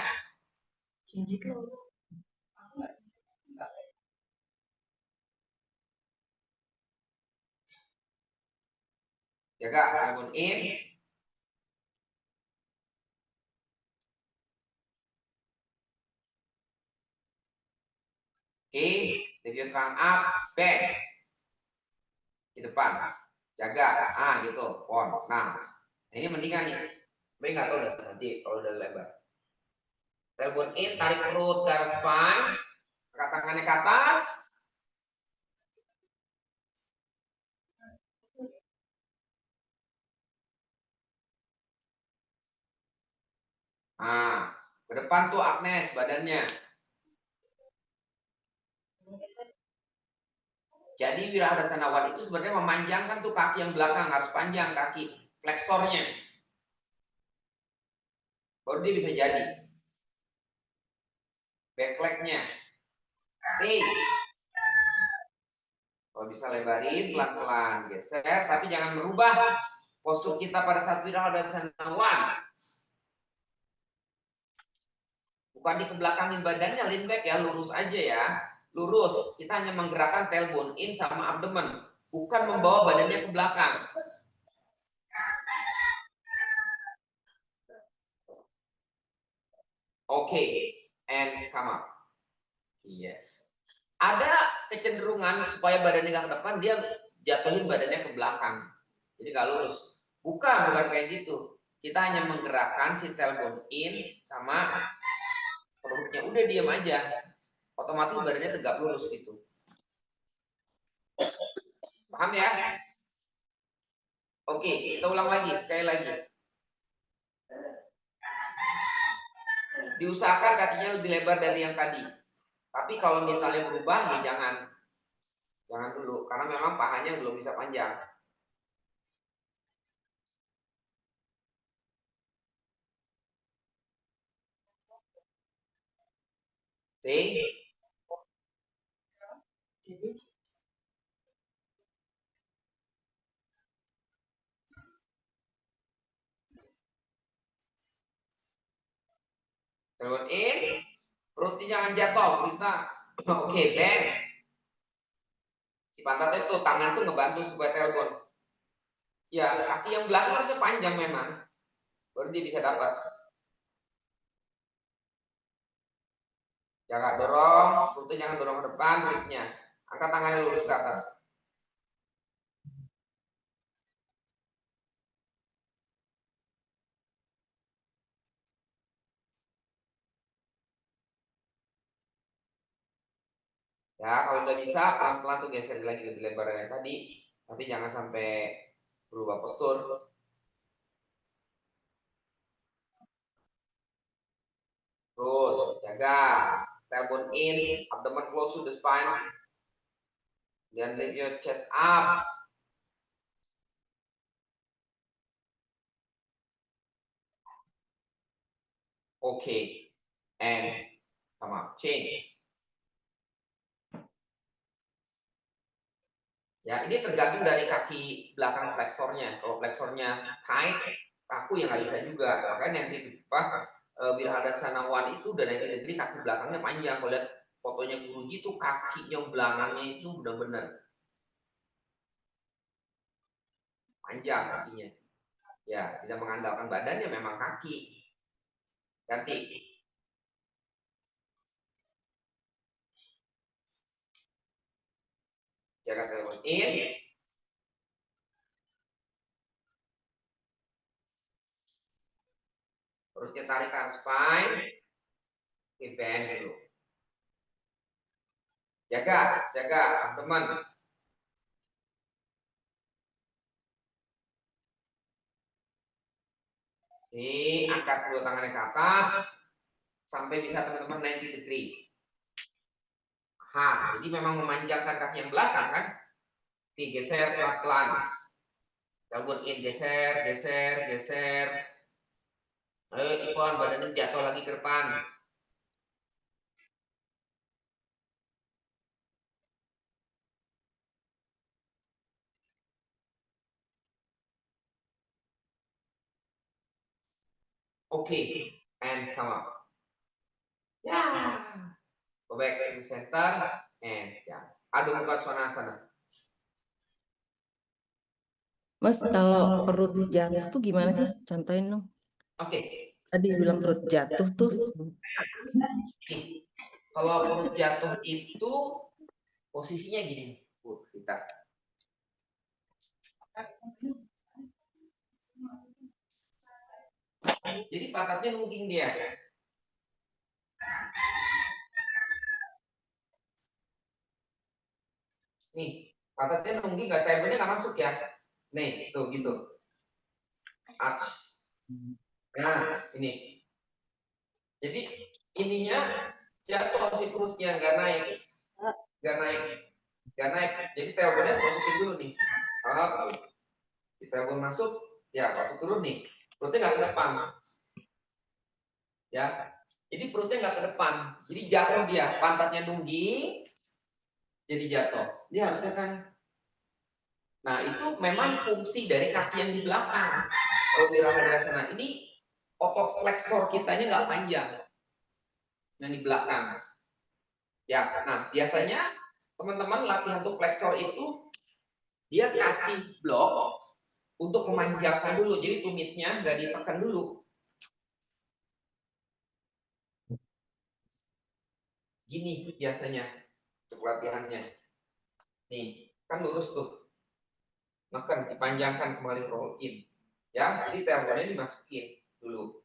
Jaga tailbone in. Oke, lift your trunk up, back. Di depan. Jaga. Ah, gitu. On. Nah, ini mendingan nih. Tapi nggak tahu nanti kalau udah lebar. Tailbone in, tarik perut ke arah spine. Angkat tangannya ke atas. Nah, ke depan tuh Agnes badannya. Jadi Wirahadasana 1 itu sebenarnya memanjangkan tuh kaki yang belakang, harus panjang kaki fleksornya. Baru dia bisa jadi. Back leg-nya. Stay. Kalau bisa lebarin pelan-pelan geser, tapi jangan merubah postur kita pada saat Wirahadasana 1. Bukan dikebelakangin badannya, lean back ya, lurus aja ya. Lurus, kita hanya menggerakkan tailbone in sama abdomen, bukan membawa badannya ke belakang. Oke, and come up. Yes. Ada kecenderungan supaya badannya nggak ke depan, dia jatuhin badannya ke belakang. Jadi nggak lurus. Bukan kayak gitu. Kita hanya menggerakkan si tailbone in sama perutnya. Udah diam aja. Otomatis badannya tegak lurus gitu. Paham ya? Oke, kita ulang lagi, sekali lagi. Diusahakan kakinya lebih lebar dari yang tadi. Tapi kalau misalnya berubah, ya jangan. Jangan dulu, karena memang pahanya belum bisa panjang. See? Turun in, perutnya jangan jatuh, bisa. Oke, bend. Si pantat itu, tangan tuh ngebantu supaya telepon. Ya, kaki yang belakang harusnya panjang memang. Baru dia bisa dapat. Jangan dorong, perutnya jangan dorong ke depan, wristnya. Angkat tangannya lurus ke atas. Ya, kalau udah bisa, pelan-pelan tuh geser lagi lebih lebar dari yang tadi. Tapi jangan sampai berubah postur. Terus, jaga. Tailbone in, abdomen close to the spine. Dan lift your chest up. Okay. And come on, change. Ya, ini tergantung dari kaki belakang fleksornya. Kalau fleksornya tight, kaku yang nggak bisa juga. Makanya nanti Wirahadasana One itu dan yang degree kaki belakangnya panjang. Kalau lihat fotonya Guruji itu kakinya belakangnya itu benar-benar panjang kakinya. Ya, tidak mengandalkan badannya, memang kaki. Ganti. Jaga telepon in. Perutnya tarik ke spine. Oke, bend dulu. Jaga abdomen. Ini angkat kedua tangannya ke atas sampai bisa teman-teman 90 degree. Jadi memang memanjangkan kaki yang belakang kan? Geser pelan-pelan. Gabung in, geser. Ayo Ipon, badannya jatuh lagi ke depan. Oke, and come up. Ya. Go back to the center and jump. Adho Mukha Svanasana. Mas, kalau perut jatuh tuh gimana sih? Contohin dong. Oke. Tadi bilang perut jatuh tuh. Kalau perut jatuh itu posisinya gini. Kita. Jadi pantatnya nungging dia. Nih, pantatnya nungging nggak, tailbone-nya nggak masuk ya. Nih, tuh gitu. Arch. Nah, ini. Jadi ininya jatuh si perutnya nggak naik. Jadi tailbone-nya masukin dulu nih. Tailbone masuk, ya waktu turun nih. Perutnya nggak ke depan. Ya, jadi perutnya nggak ke depan. Jadi jatuh dia, pantatnya nungging, jadi jatuh. Dia harusnya kan. Nah, itu memang fungsi dari kaki yang di belakang. Kalau Wirahadasana ini otot fleksor kitanya nggak panjang. Yang di belakang. Ya, nah biasanya teman-teman latihan untuk fleksor itu dia kasih blok untuk memanjangkan dulu. Jadi tumitnya nggak ditekan dulu. Gini biasanya untuk latihannya. Nih, kan lurus tuh. Makan dipanjangkan kembali roll in. Ya, jadi tailbone-nya dimasukin dulu.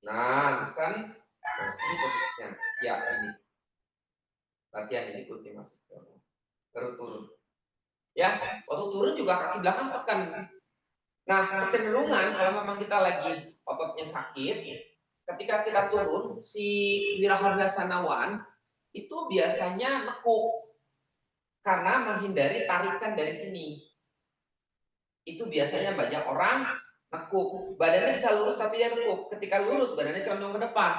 Nah, kan ini posisinya. Ya, ini. Latihan ini perutnya masuk. Baru turun. Ya, waktu turun juga kaki belakang tekan. Nah, kecenderungan kalau memang kita lagi ototnya sakit, ketika kita turun, si Wirahargasanawan itu biasanya nekuk karena menghindari tarikan dari sini. Itu biasanya banyak orang nekuk. Badannya bisa lurus tapi dia nekuk. Ketika lurus, badannya condong ke depan.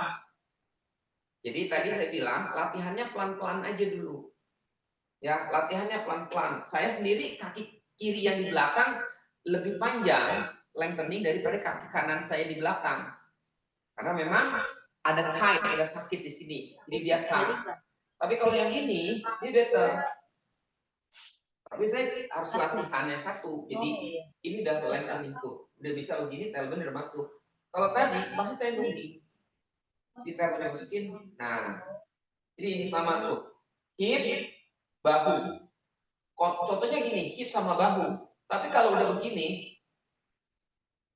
Jadi tadi saya bilang, latihannya pelan-pelan aja dulu. Ya, latihannya pelan-pelan. Saya sendiri kaki kiri yang di belakang lebih panjang lengthening daripada kaki kanan saya di belakang. Karena memang ada tight, ada sakit di sini. Jadi dia tight. Tapi kalau yang ini, dia better. Tapi saya harus latihan yang satu. Jadi ini udah lengthening tuh. Udah bisa begini, tailband udah masuk. Kalau tadi, masih saya nunggu. Di tailband masukin. Nah, jadi ini sama tuh. Hip, bahu. Contohnya gini, hip sama bahu. Tapi kalau udah begini,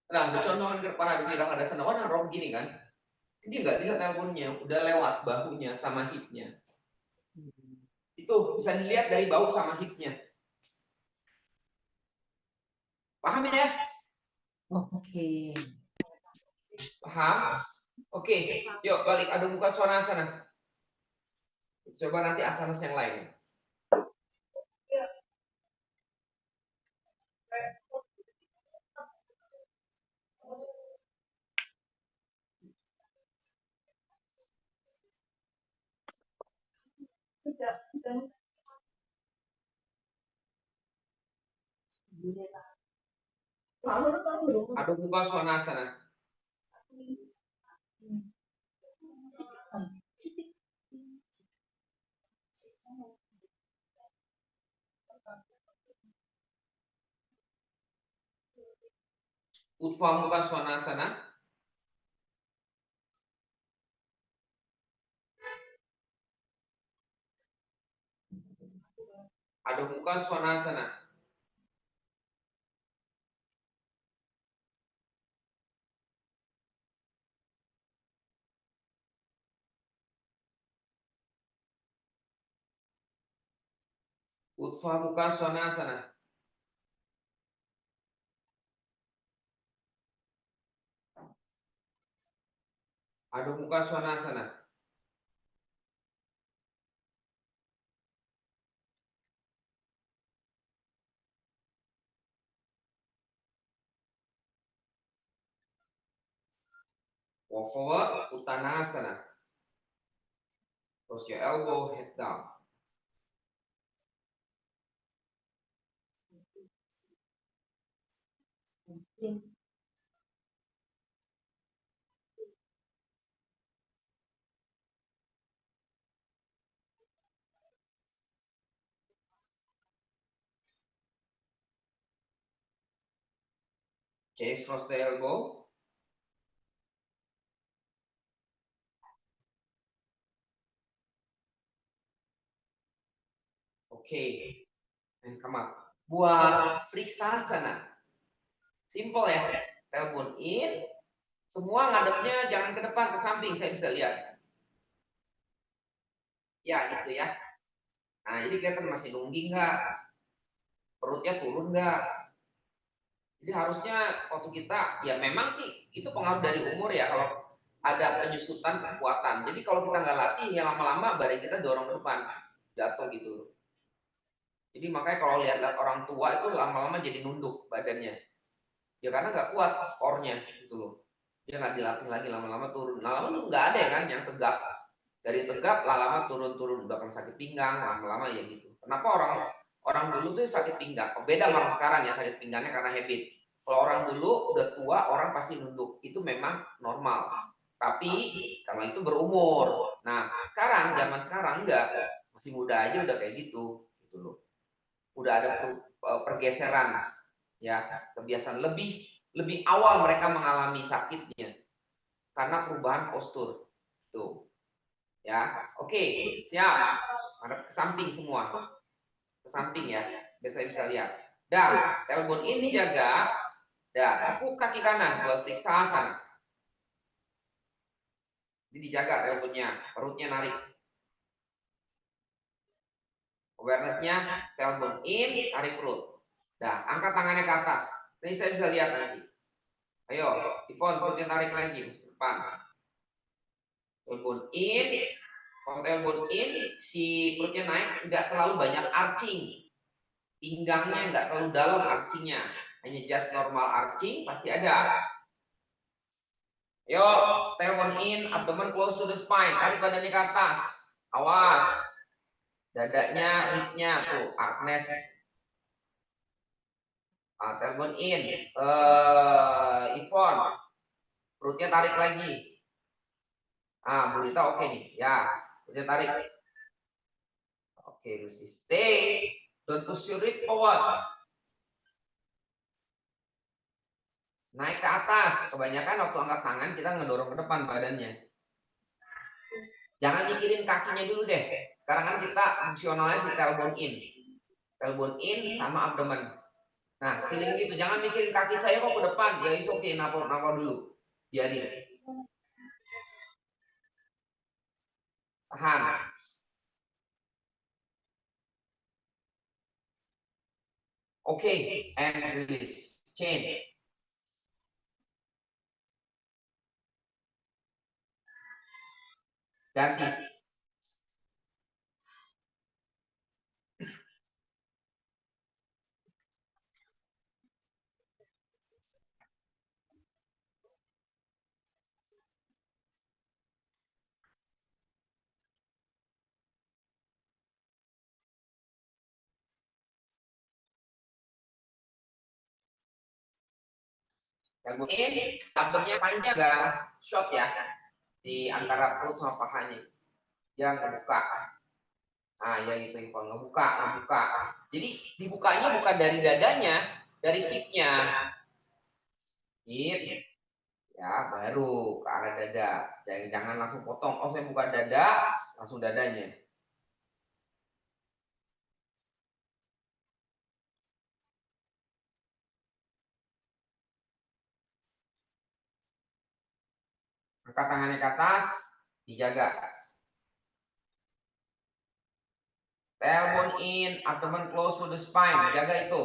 nah bercondongan ke depan ada Wirahargasanawan, rock gini kan. Ini nggak bisa teleponnya, udah lewat bahunya sama hipnya. Itu bisa dilihat dari bahu sama hipnya. Paham ya? Oke. Paham? Oke, yuk balik adu muka swanasana. Coba nanti asana yang lain. Adu muka swanasana. Utva muka swanasana. Adu muka swanasana. Utva muka swanasana. Adu muka swanasana. Walk forward, uttanasana. Cross your elbow, head down. Chest cross the elbow. Oke. And come up. Buat friksasana. Simple ya. Telepon in. Semua ngadepnya jangan ke depan, ke samping. Saya bisa lihat. Ya, gitu ya. Nah, jadi kelihatan masih nungging nggak? Perutnya turun nggak? Jadi harusnya waktu kita, ya memang sih itu pengaruh dari umur ya. Kalau ada penyusutan kekuatan. Jadi kalau kita nggak latih, ya lama-lama badan kita dorong ke depan. Jatuh gitu. Jadi makanya kalau lihat orang tua itu lama-lama jadi nunduk badannya. Ya karena nggak kuat core-nya gitu loh. Dia nggak dilatih lagi, lama-lama turun. Lama-lama nggak ada ya kan yang tegap. Dari tegap lama-lama turun-turun, bahkan sakit pinggang, lama-lama ya gitu. Kenapa orang dulu tuh sakit pinggang? Beda sama sekarang ya, sakit pinggangnya karena habit. Kalau orang dulu udah tua, orang pasti nunduk. Itu memang normal. Tapi karena itu berumur. Nah, sekarang zaman sekarang enggak. Masih muda aja udah kayak gitu loh. Udah ada pergeseran ya, kebiasaan lebih awal mereka mengalami sakitnya karena perubahan postur tuh ya. Oke, siap. Ada ke samping semua, ke samping ya, biasa bisa lihat. Dah, elbow ini jaga. Dah, tekuk kaki kanan buat periksa sana. Jadi dijaga elbownya, perutnya narik. Awareness-nya tailbone in, tarik perut. Nah, angkat tangannya ke atas. Ini saya bisa lihat nanti. Ayo, Ivon, perutnya tarik lagi ke depan. Tailbone in. Kalau tailbone in, si perutnya naik, nggak terlalu banyak arching. Pinggangnya nggak terlalu dalam archingnya. Hanya just normal arching, pasti ada. Yo, tailbone in, abdomen close to the spine. Tarik badannya ke atas. Awas. Dadanya, ribnya tuh, Agnes. Tailbone in. Ivon. Perutnya tarik lagi. Bu Rita oke nih. Ya, perutnya tarik. Oke, Lucy. Stay. Don't push your rib forward. Naik ke atas. Kebanyakan waktu angkat tangan kita ngedorong ke depan badannya. Jangan mikirin kakinya dulu deh. Sekarang kan kita fungsionalnya si tailbone in. Tailbone in sama abdomen. Nah, feeling gitu. Jangan mikirin kaki saya kok ke depan. Ya is oke, nafas dulu. Biarin. Tahan. Oke, and release. Change. Ganti. Ini abdomnya panjang gak? Short ya. Di antara perut sama pahanya. Yang ngebuka. Ya itu Ipon. Ngebuka. Jadi dibukanya bukan dari dadanya. Dari hipnya. Hip. Ya baru ke arah dada. Jangan langsung potong. Oh saya buka dada. Langsung dadanya. Angkat tangannya ke atas. Dijaga. Tailbone in, abdomen close to the spine. Jaga itu.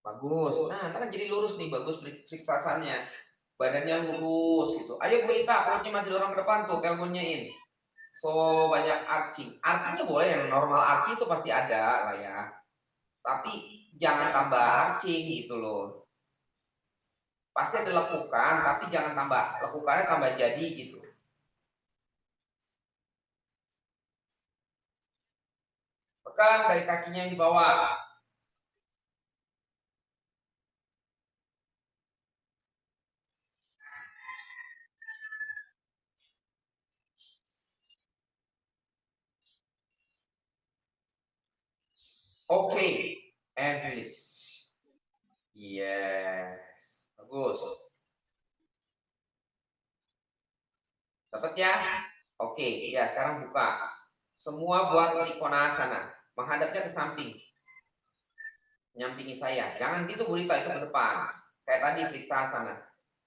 Bagus. Nah, ntar kan jadi lurus nih. Bagus fiksasannya. Badannya lurus gitu. Ayo Bu Rita, perutnya masih dorong ke depan tuh. Tailbone-nya in. So, banyak arching. Archingnya boleh, yang normal arching itu pasti ada lah ya. Tapi jangan tambah arching gitu loh. Pasti ada lekukan, tapi jangan tambah. Lekukannya tambah jadi gitu. Pegang dari kakinya yang di bawah. Oke. And release. Yes. Bagus. Dapat ya? Oke. Ya, sekarang buka. Semua buat trikonasana. Menghadapnya ke samping. Nyampingi saya. Jangan gitu Bu Rita, itu ke depan. Kayak tadi triksasana.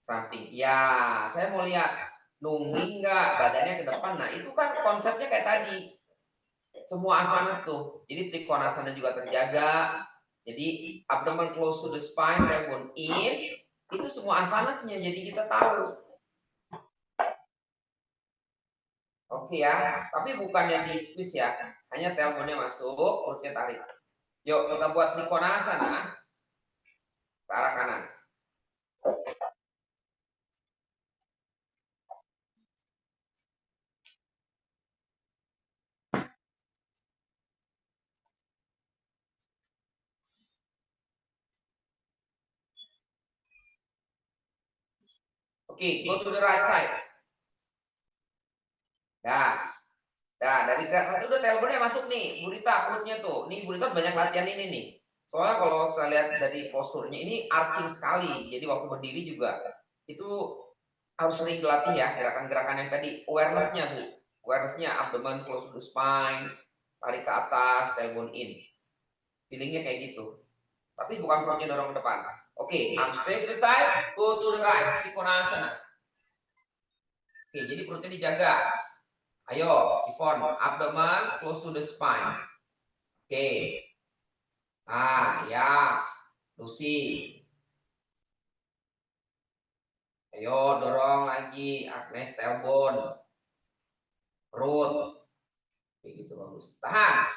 Samping. Ya, saya mau lihat nungging nggak, badannya ke depan. Nah, itu kan konsepnya kayak tadi. Semua asana tuh. Jadi trikonasana juga terjaga. Jadi abdomen close to the spine, tailbone in. Itu semua asanasnya. Jadi kita tahu. Oke ya. Tapi bukannya di squeeze ya. Hanya tailbone-nya masuk, perutnya tarik. Yuk, kita buat trikonasana. Ke arah kanan. Oke, go to the right side. Dari gerakan itu udah tailbone-nya masuk nih, Bu Rita, perutnya tuh. Nih Bu Rita banyak latihan ini nih. Soalnya kalau saya lihat dari posturnya ini arching sekali. Jadi waktu berdiri juga itu harus sering dilatih ya, gerakan-gerakan yang tadi. Awareness-nya Bu. Awareness-nya abdomen close to the spine, tarik ke atas, tailbone in. Feelingnya kayak gitu. Tapi bukan perutnya dorong ke depan. Oke, arm straight to the side, go to the right, Trikonasana. Oke, jadi perutnya dijaga. Ayo, Ivon, abdomen close to the spine. Oke. Ah, ya. Lucy. Ayo, dorong lagi. Agnes, tailbone. Perut. Kayak gitu bagus. Tahan.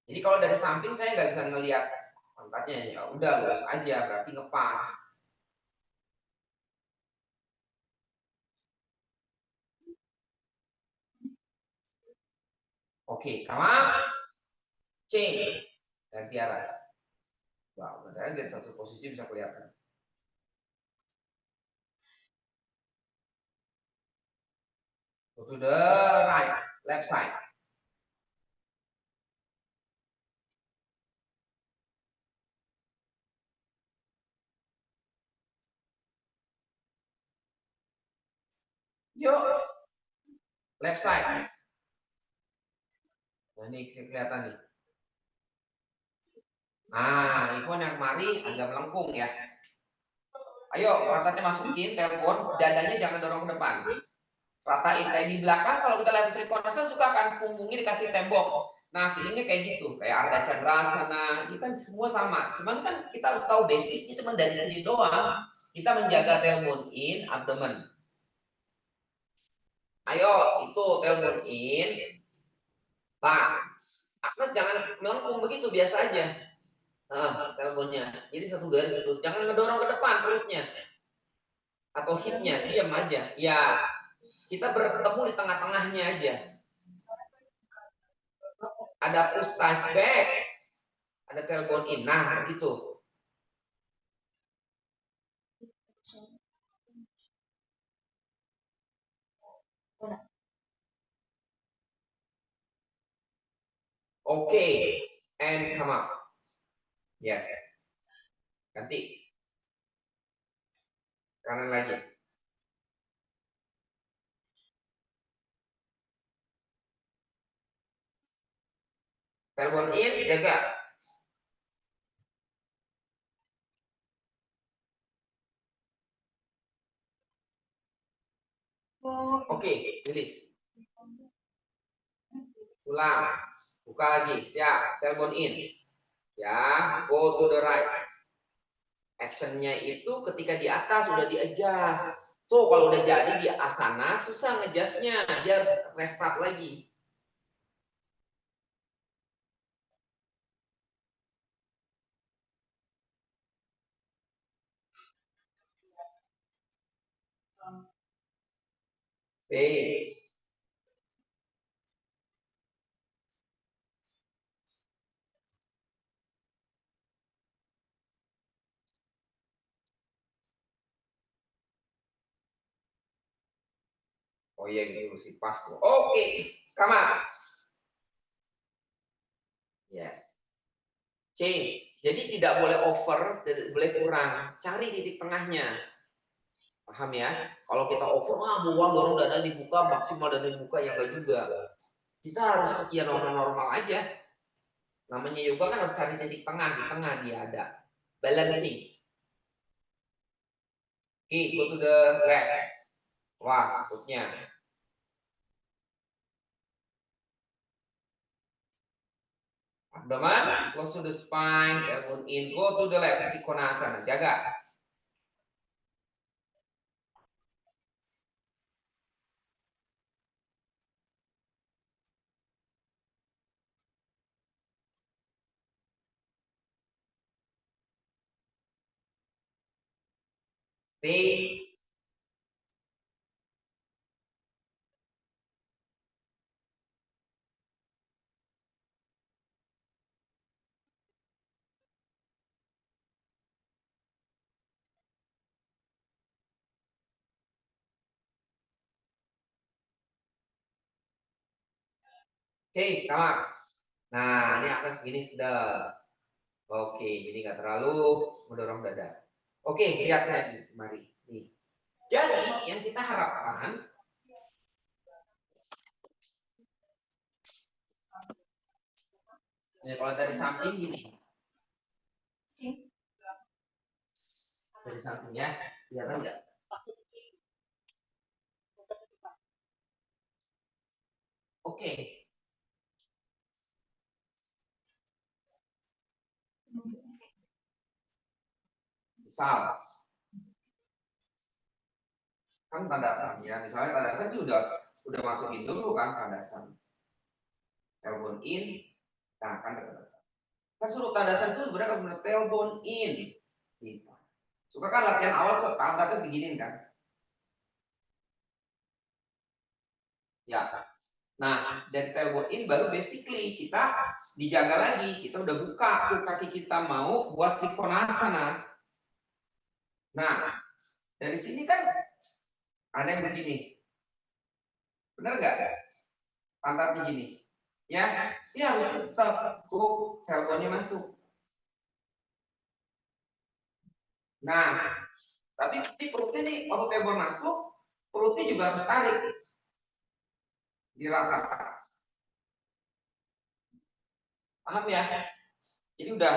Jadi kalau dari samping saya nggak bisa ngelihat pantatnya. Ya udah, lurus aja. Berarti ngepas. Oke, sama. Change. Ganti arah. Wah, benar dari satu posisi bisa kelihatan. Go to the right, left side. Yuk, left side. Nah, ini kelihatan nih. Nah, Ivon yang kemari agak melengkung ya. Ayo, pantatnya masukin, telepon, dadanya jangan dorong ke depan. Ratain kayak di belakang, kalau kita lihat trikonasal suka akan punggungnya dikasih tembok. Nah, feelingnya kayak gitu, kayak Ardha Chandrasana, ini kan semua sama. Cuman kan kita harus tahu basicnya cuma dari sini doang. Kita menjaga tailbone in, abdomen. Ayo, itu tailbone in. Pak, Agnes jangan melengkung begitu, biasa aja. Nah, tailbone-nya. Jadi satu garis itu. Jangan ngedorong ke depan perutnya. Atau hipnya, diam aja. Ya, kita bertemu di tengah-tengahnya aja. Ada push touch back, ada tailbone in. Nah, begitu. Oke, and come up. Yes. Ganti. Kanan lagi. Tailbone in, jaga. Oke, rilis. Ulang. Buka lagi. Siap. Tailbone in. Ya, go to the right. Actionnya itu ketika di atas udah di-adjust. Tuh kalau udah jadi di asana susah ngejustnya. Dia harus restart lagi. Oke. Oh iya gitu sih pas tuh. Oke, kamar. Yes. Change. Jadi tidak boleh over, tidak boleh kurang. Cari titik tengahnya. Paham ya? Kalau kita over, buang dorong dada dibuka, maksimal dada dibuka, ya enggak juga. Kita harus ya normal-normal aja. Namanya yoga kan harus cari titik tengah, di tengah dia ada. Balancing. Oke, go to the left. Wah, takutnya. Abdomen, close to the spine, elbow in, go to the left, Trikonasana, jaga. Stay. Oke, kamar. Nah, ini akan segini sudah. Oke, jadi nggak terlalu mendorong dada. Oke, lihat saya mari. Nih. Jadi yang kita harapkan ya, kalau dari samping gini. Dari samping ya, kelihatan nggak? Oke. Misal, kan tandasan ya. Misalnya tandasan itu udah masukin dulu kan tandasan. Telepon in, nah kan tandasan. Kan suruh tandasan itu sebenarnya kan telepon in. Gitu. Suka kan latihan awal tuh tanda beginin kan. Ya. Nah, dari telepon in baru basically kita dijaga lagi. Kita udah buka tuh kaki kita mau buat trikonasana. Nah, dari sini kan ada yang begini. Benar nggak? Pantatnya gini. Ya, ya harus tetap teleponnya masuk. Nah, tapi perutnya nih, waktu telepon masuk, perutnya juga harus tarik. Dirata. Paham ya? Jadi udah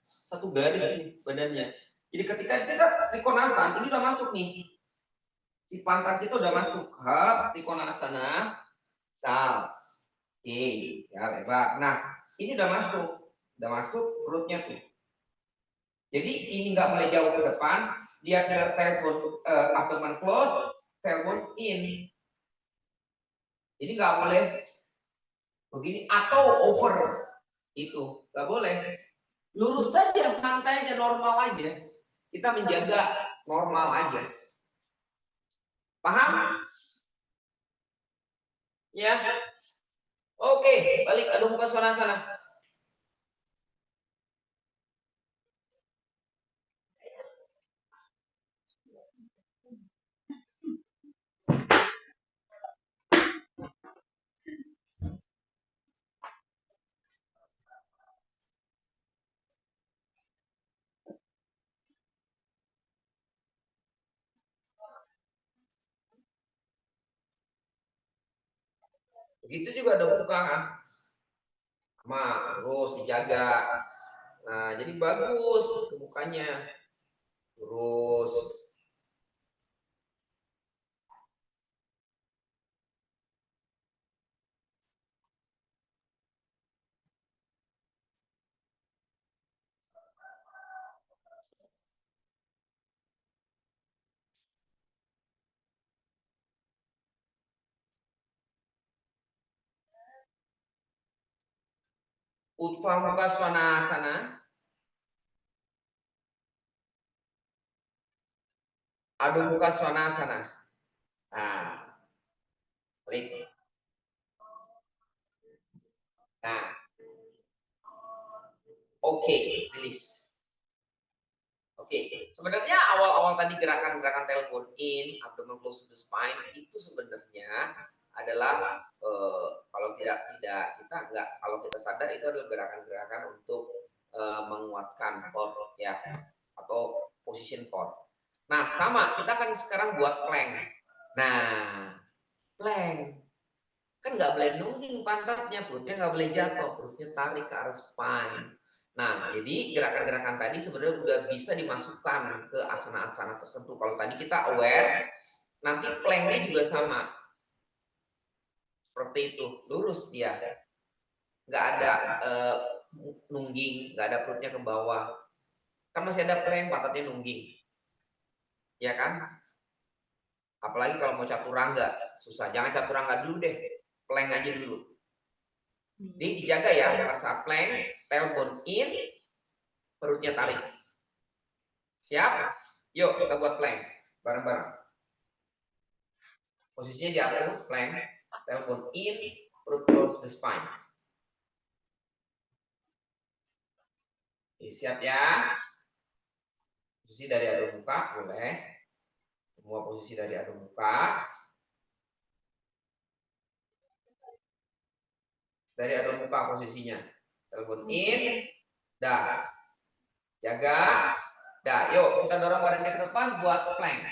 satu garis nih badannya. Jadi ketika kita trikonasana, ini udah masuk nih. Si pantat kita udah masuk ke trikonasana. Sal. Oke, ya lebar. Nah, ini udah masuk perutnya tuh. Jadi ini nggak boleh jauh ke depan, dia ke telepon abdomen close, telepon in. Ini nggak boleh begini atau over itu nggak boleh. Lurus saja, santai aja, normal aja. Kita menjaga normal aja. Paham? Ya. Oke, balik Adho Mukha Svanasana. Begitu juga Adho Mukha kan. Terus dijaga. Nah, jadi bagus ke mukanya. Terus Utva Mukha Svanasana. Adho Mukha Svanasana. Nah, klik. Nah, oke, release. Oke, sebenarnya awal-awal tadi gerakan-gerakan telepon in, abdomen close to the spine itu sebenarnya adalah kalau tidak kita nggak, kalau kita sadar itu adalah gerakan-gerakan untuk menguatkan core ya atau position core. Nah, sama kita kan sekarang buat plank. Nah, plank kan nggak boleh nungging pantatnya, perutnya nggak boleh jatuh, perutnya tarik ke arah spine. Nah, jadi gerakan-gerakan tadi sebenarnya udah bisa dimasukkan ke asana-asana tertentu. Kalau tadi kita aware, nanti planknya juga sama. Seperti itu, lurus dia. Nggak ada nungging, nggak ada perutnya ke bawah. Kan masih ada plank, pantatnya nungging. Ya kan? Apalagi kalau mau caturangga, susah. Jangan caturangga dulu deh, plank aja dulu. Jadi dijaga ya, saat plank, tailbone in, perutnya tarik. Siap? Yuk kita buat plank bareng-bareng. Posisinya diatur plank, tailbone in, perut close the spine. Oke, siap ya? Posisi dari Adho Mukha boleh. Semua posisi dari Adho Mukha. Dari Adho Mukha posisinya. Tailbone in, dah. Jaga. Dah, yuk kita dorong badannya ke depan buat plank.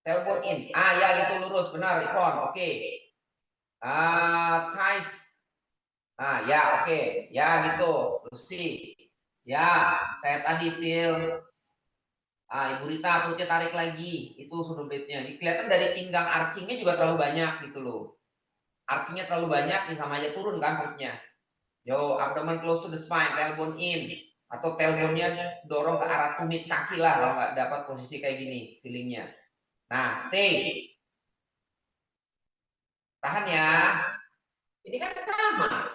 Tailbone in. Ya gitu lurus, benar, Ipon. Oke. Thighs. Ya oke. Ya gitu. Lucy. Ya, saya tadi feel. Ibu Rita perutnya tarik lagi. Itu shoulder blade-nya. Ini kelihatan dari pinggang arching-nya juga terlalu banyak gitu loh. Arching-nya terlalu banyak, nih sama aja turun kan perutnya. Yo, abdomen close to the spine, tailbone in. Atau tailbone-nya dorong ke arah tumit kaki lah kalau nggak dapat posisi kayak gini feelingnya. Nah, stay. Tahan ya. Ini kan sama.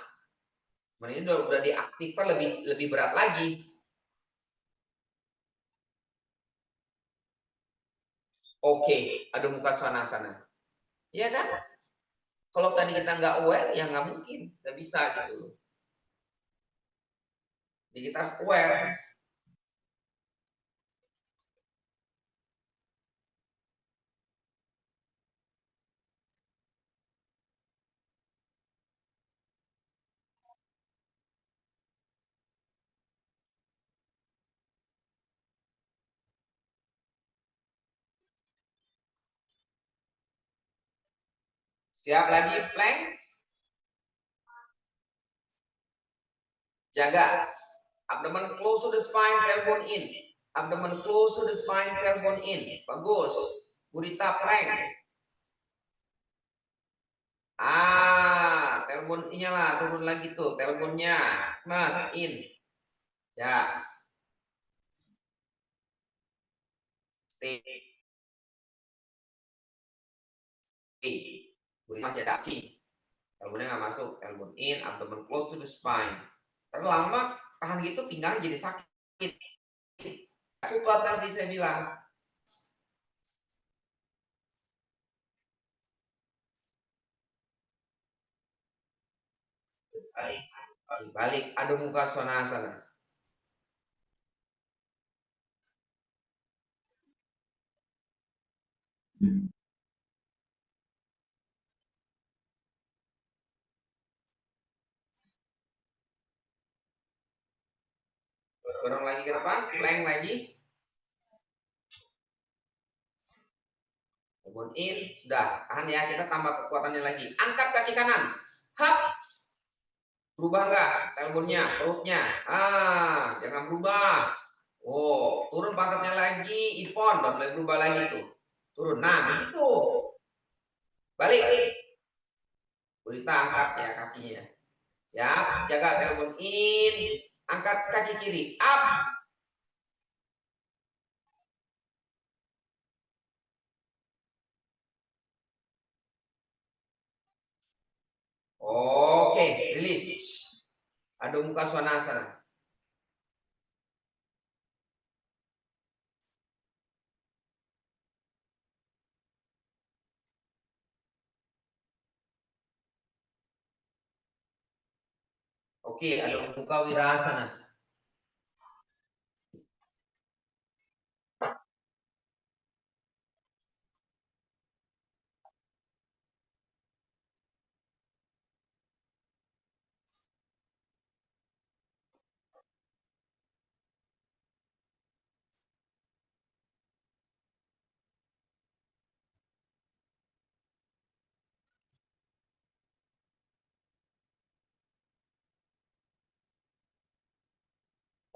Ini udah diaktifkan lebih berat lagi. Oke, ada muka sana. Iya kan? Kalau tadi kita nggak aware, ya nggak mungkin, nggak bisa gitu. Jadi kita harus aware. Siap lagi, plank. Jaga. Abdomen close to the spine, tailbone in. Abdomen close to the spine, tailbone in. Bagus. Gurita plank. Tailbone-nya lah, turun lagi tuh. Tailbone-nya. Mas, in. Ya. Stay. Gurita masih ada aksi. Tailbone-nya nggak masuk. Tailbone in, abdomen close to the spine. Terus lama tahan gitu pinggang jadi sakit. Support tadi saya bilang. Balik. Ada muka sonasana. Dorong lagi ke depan, plank lagi. Tailbone in, sudah. Tahan ya, kita tambah kekuatannya lagi. Angkat kaki kanan. Hap. Berubah nggak? Tailbone-nya, perutnya. Jangan berubah. Turun pantatnya lagi. Ipon, udah mulai berubah lagi tuh. Turun. Nah, itu. Balik. Gurita angkat ya kakinya. Ya, jaga tailbone in. Angkat kaki kiri. Up. Oke, rilis. Adho Mukha Svanasana. Oke, Adho Mukha Wirasana.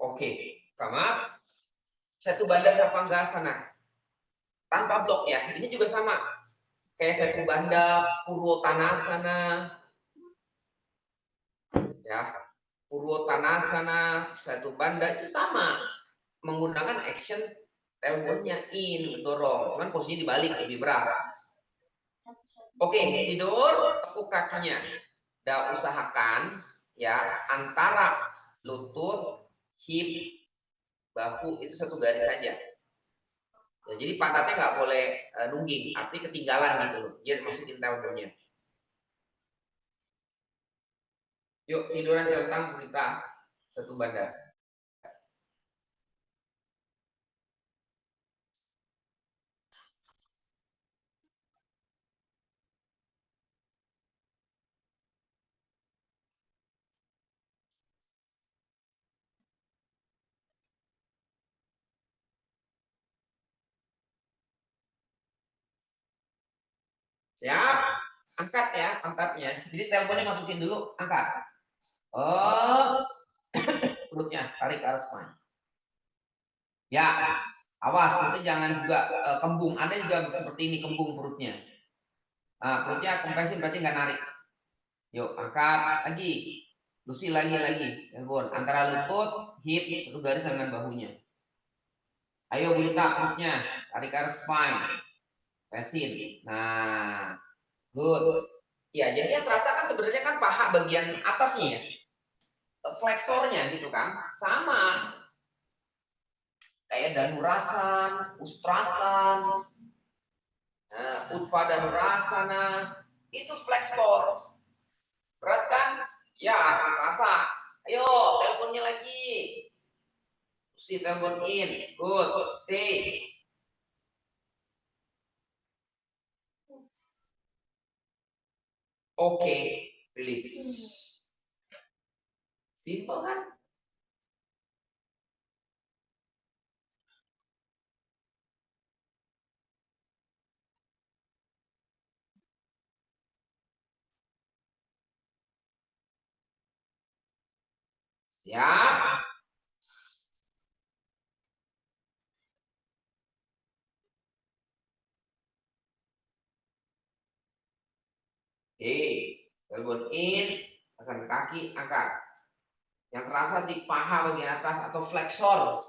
Oke, sama. Satu Bandha Savanggasana. Tanpa blok ya. Ini juga sama. Kayak Satu Bandha Purwotanasana. Ya. Purwotanasana, Satu Bandha itu sama. Menggunakan action tailbone-nya in, dorong. Cuman posisinya dibalik lebih berat. Oke, tidur, tekuk kakinya. Dan usahakan ya antara lutut, hip, bahu itu satu garis saja. Ya, jadi pantatnya nggak boleh nungging, artinya ketinggalan gitu loh. Dia masukin tailbone-nya. Yuk tiduran centang kita Satu Bandha. Siap? Angkat ya pantatnya. Jadi tailbone-nya masukin dulu, angkat. Perutnya tarik ke arah spine. Ya, Awas, perutnya jangan juga kembung. Ada juga seperti ini kembung perutnya. Nah, perutnya kompresin berarti nggak narik. Yuk, angkat lagi. Lucy lagi. Telepon. Antara lutut, hip, satu garis dengan bahunya. Ayo Burita, terusnya. Tarik ke arah spine. Pesin. Nah, good. Ya, jadi yang terasa kan sebenarnya kan paha bagian atasnya ya. Fleksornya gitu kan. Sama. Kayak danurasan, ustrasan, utva danurasana. Itu fleksor. Berat kan? Ya, terasa. Ayo, teleponnya lagi. Si telepon in. Good. Stay. Oke. Release. Simple kan? Ya. Oke. Telepon in. Akan kaki angkat. Yang terasa di paha bagian atas atau flexor.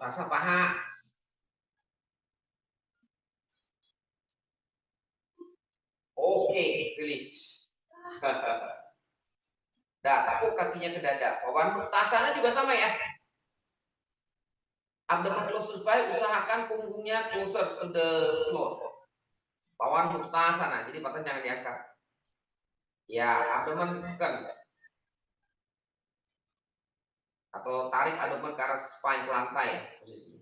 Rasa paha. Oke, release. Dah, tekuk kakinya ke dada. Pawan mutasana juga sama ya. Abdomen close to spine, usahakan punggungnya closer to the floor. Pawan mutasana, jadi patah jangan diangkat. Ya, abdomen tekan. Atau tarik abdomen ke arah spine ke lantai ya, posisinya.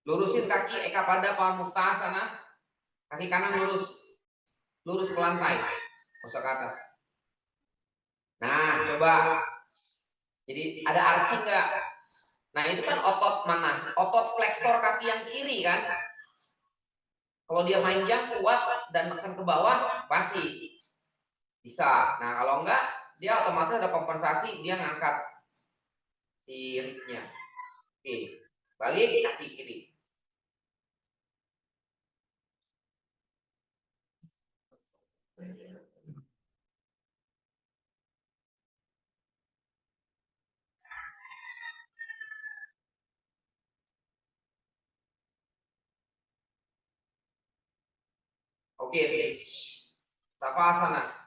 Lurusin kaki eka pada pawan mutasana. Kaki kanan lurus. Lurus ke lantai. Masuk ke atas. Nah, coba. Jadi ada arching nggak? Nah, itu kan otot mana? Otot flexor kaki yang kiri kan? Kalau dia mainjang kuat dan tekan ke bawah, pasti bisa. Nah, kalau enggak, dia otomatis ada kompensasi, dia ngangkat si ritnya. Oke, balik kaki kiri. Oke, Savasana.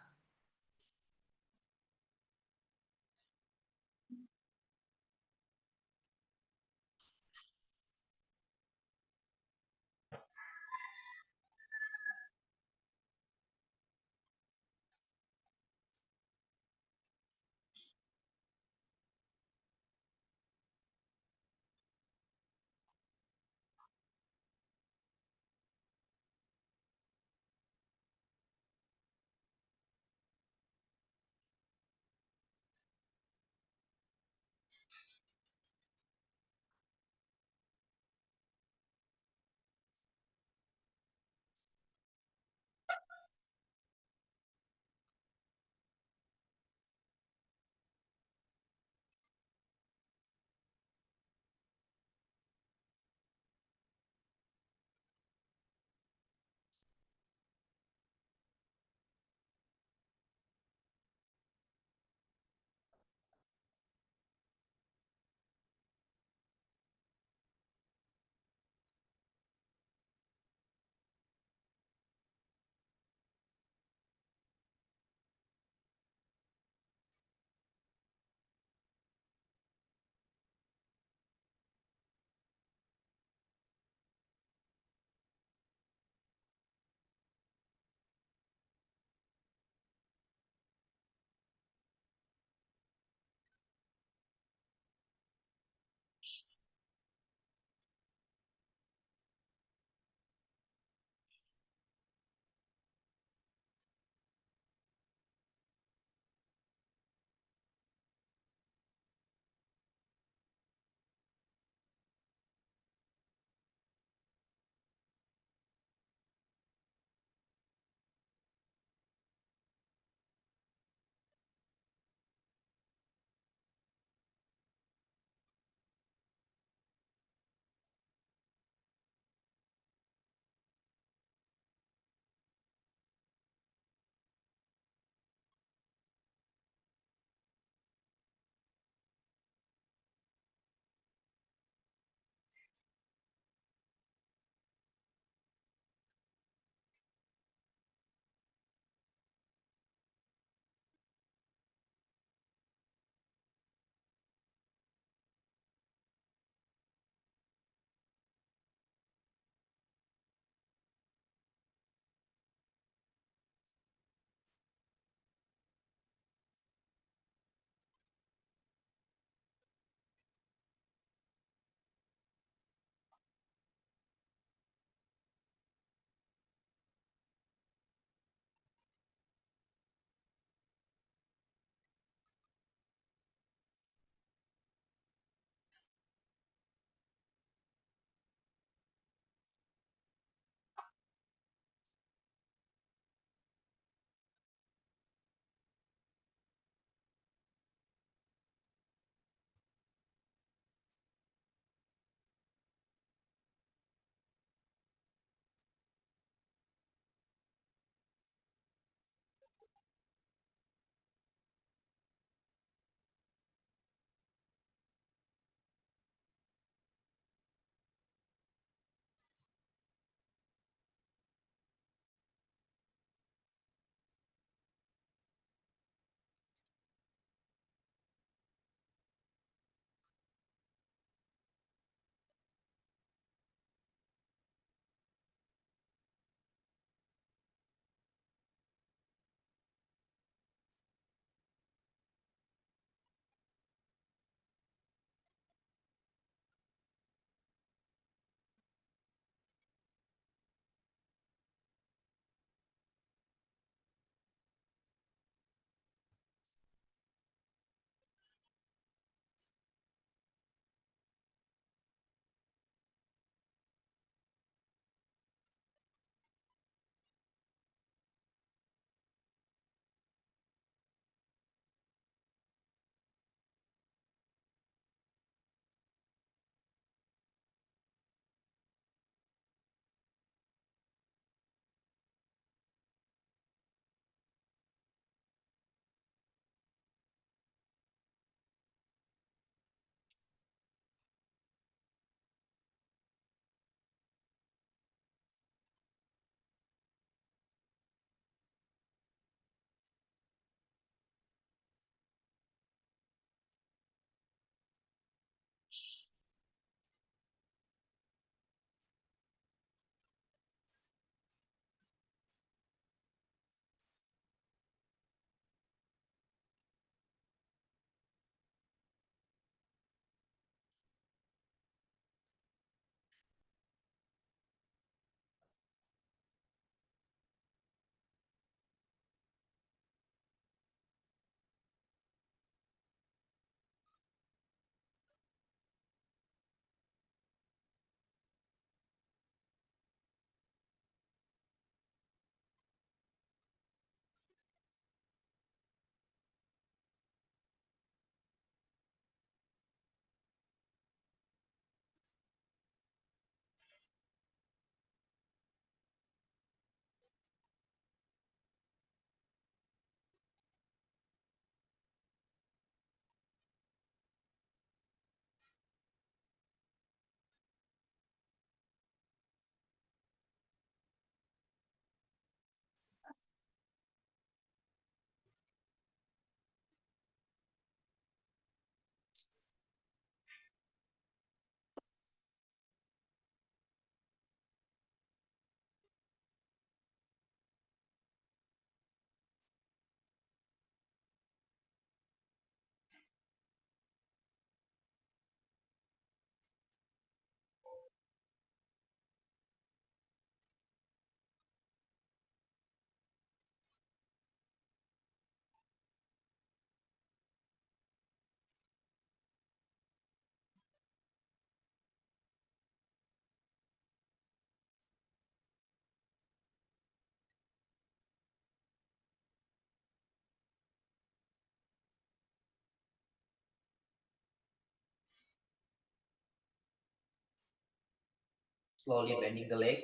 Slowly bending the leg.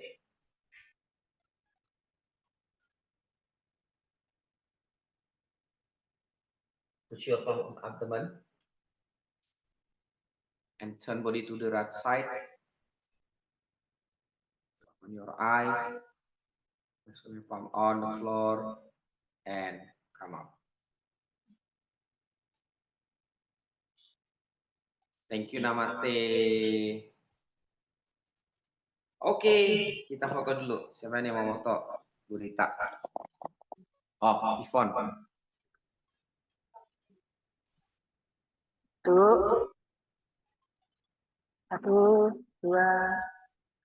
Push your palm on abdomen. And turn body to the right side. Open your eyes. Press your palm on the floor. And come up. Thank you, namaste. Oke, kita foto dulu. Siapa yang mau foto? Bu Rita. Oh, Ivon. Tuh. 1, 2,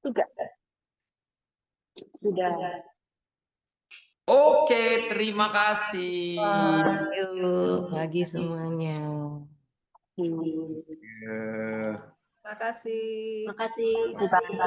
3. Sudah. Oke, terima kasih. Yuk, pagi semuanya. Hmm. Makasih. Makasih. Terima kasih.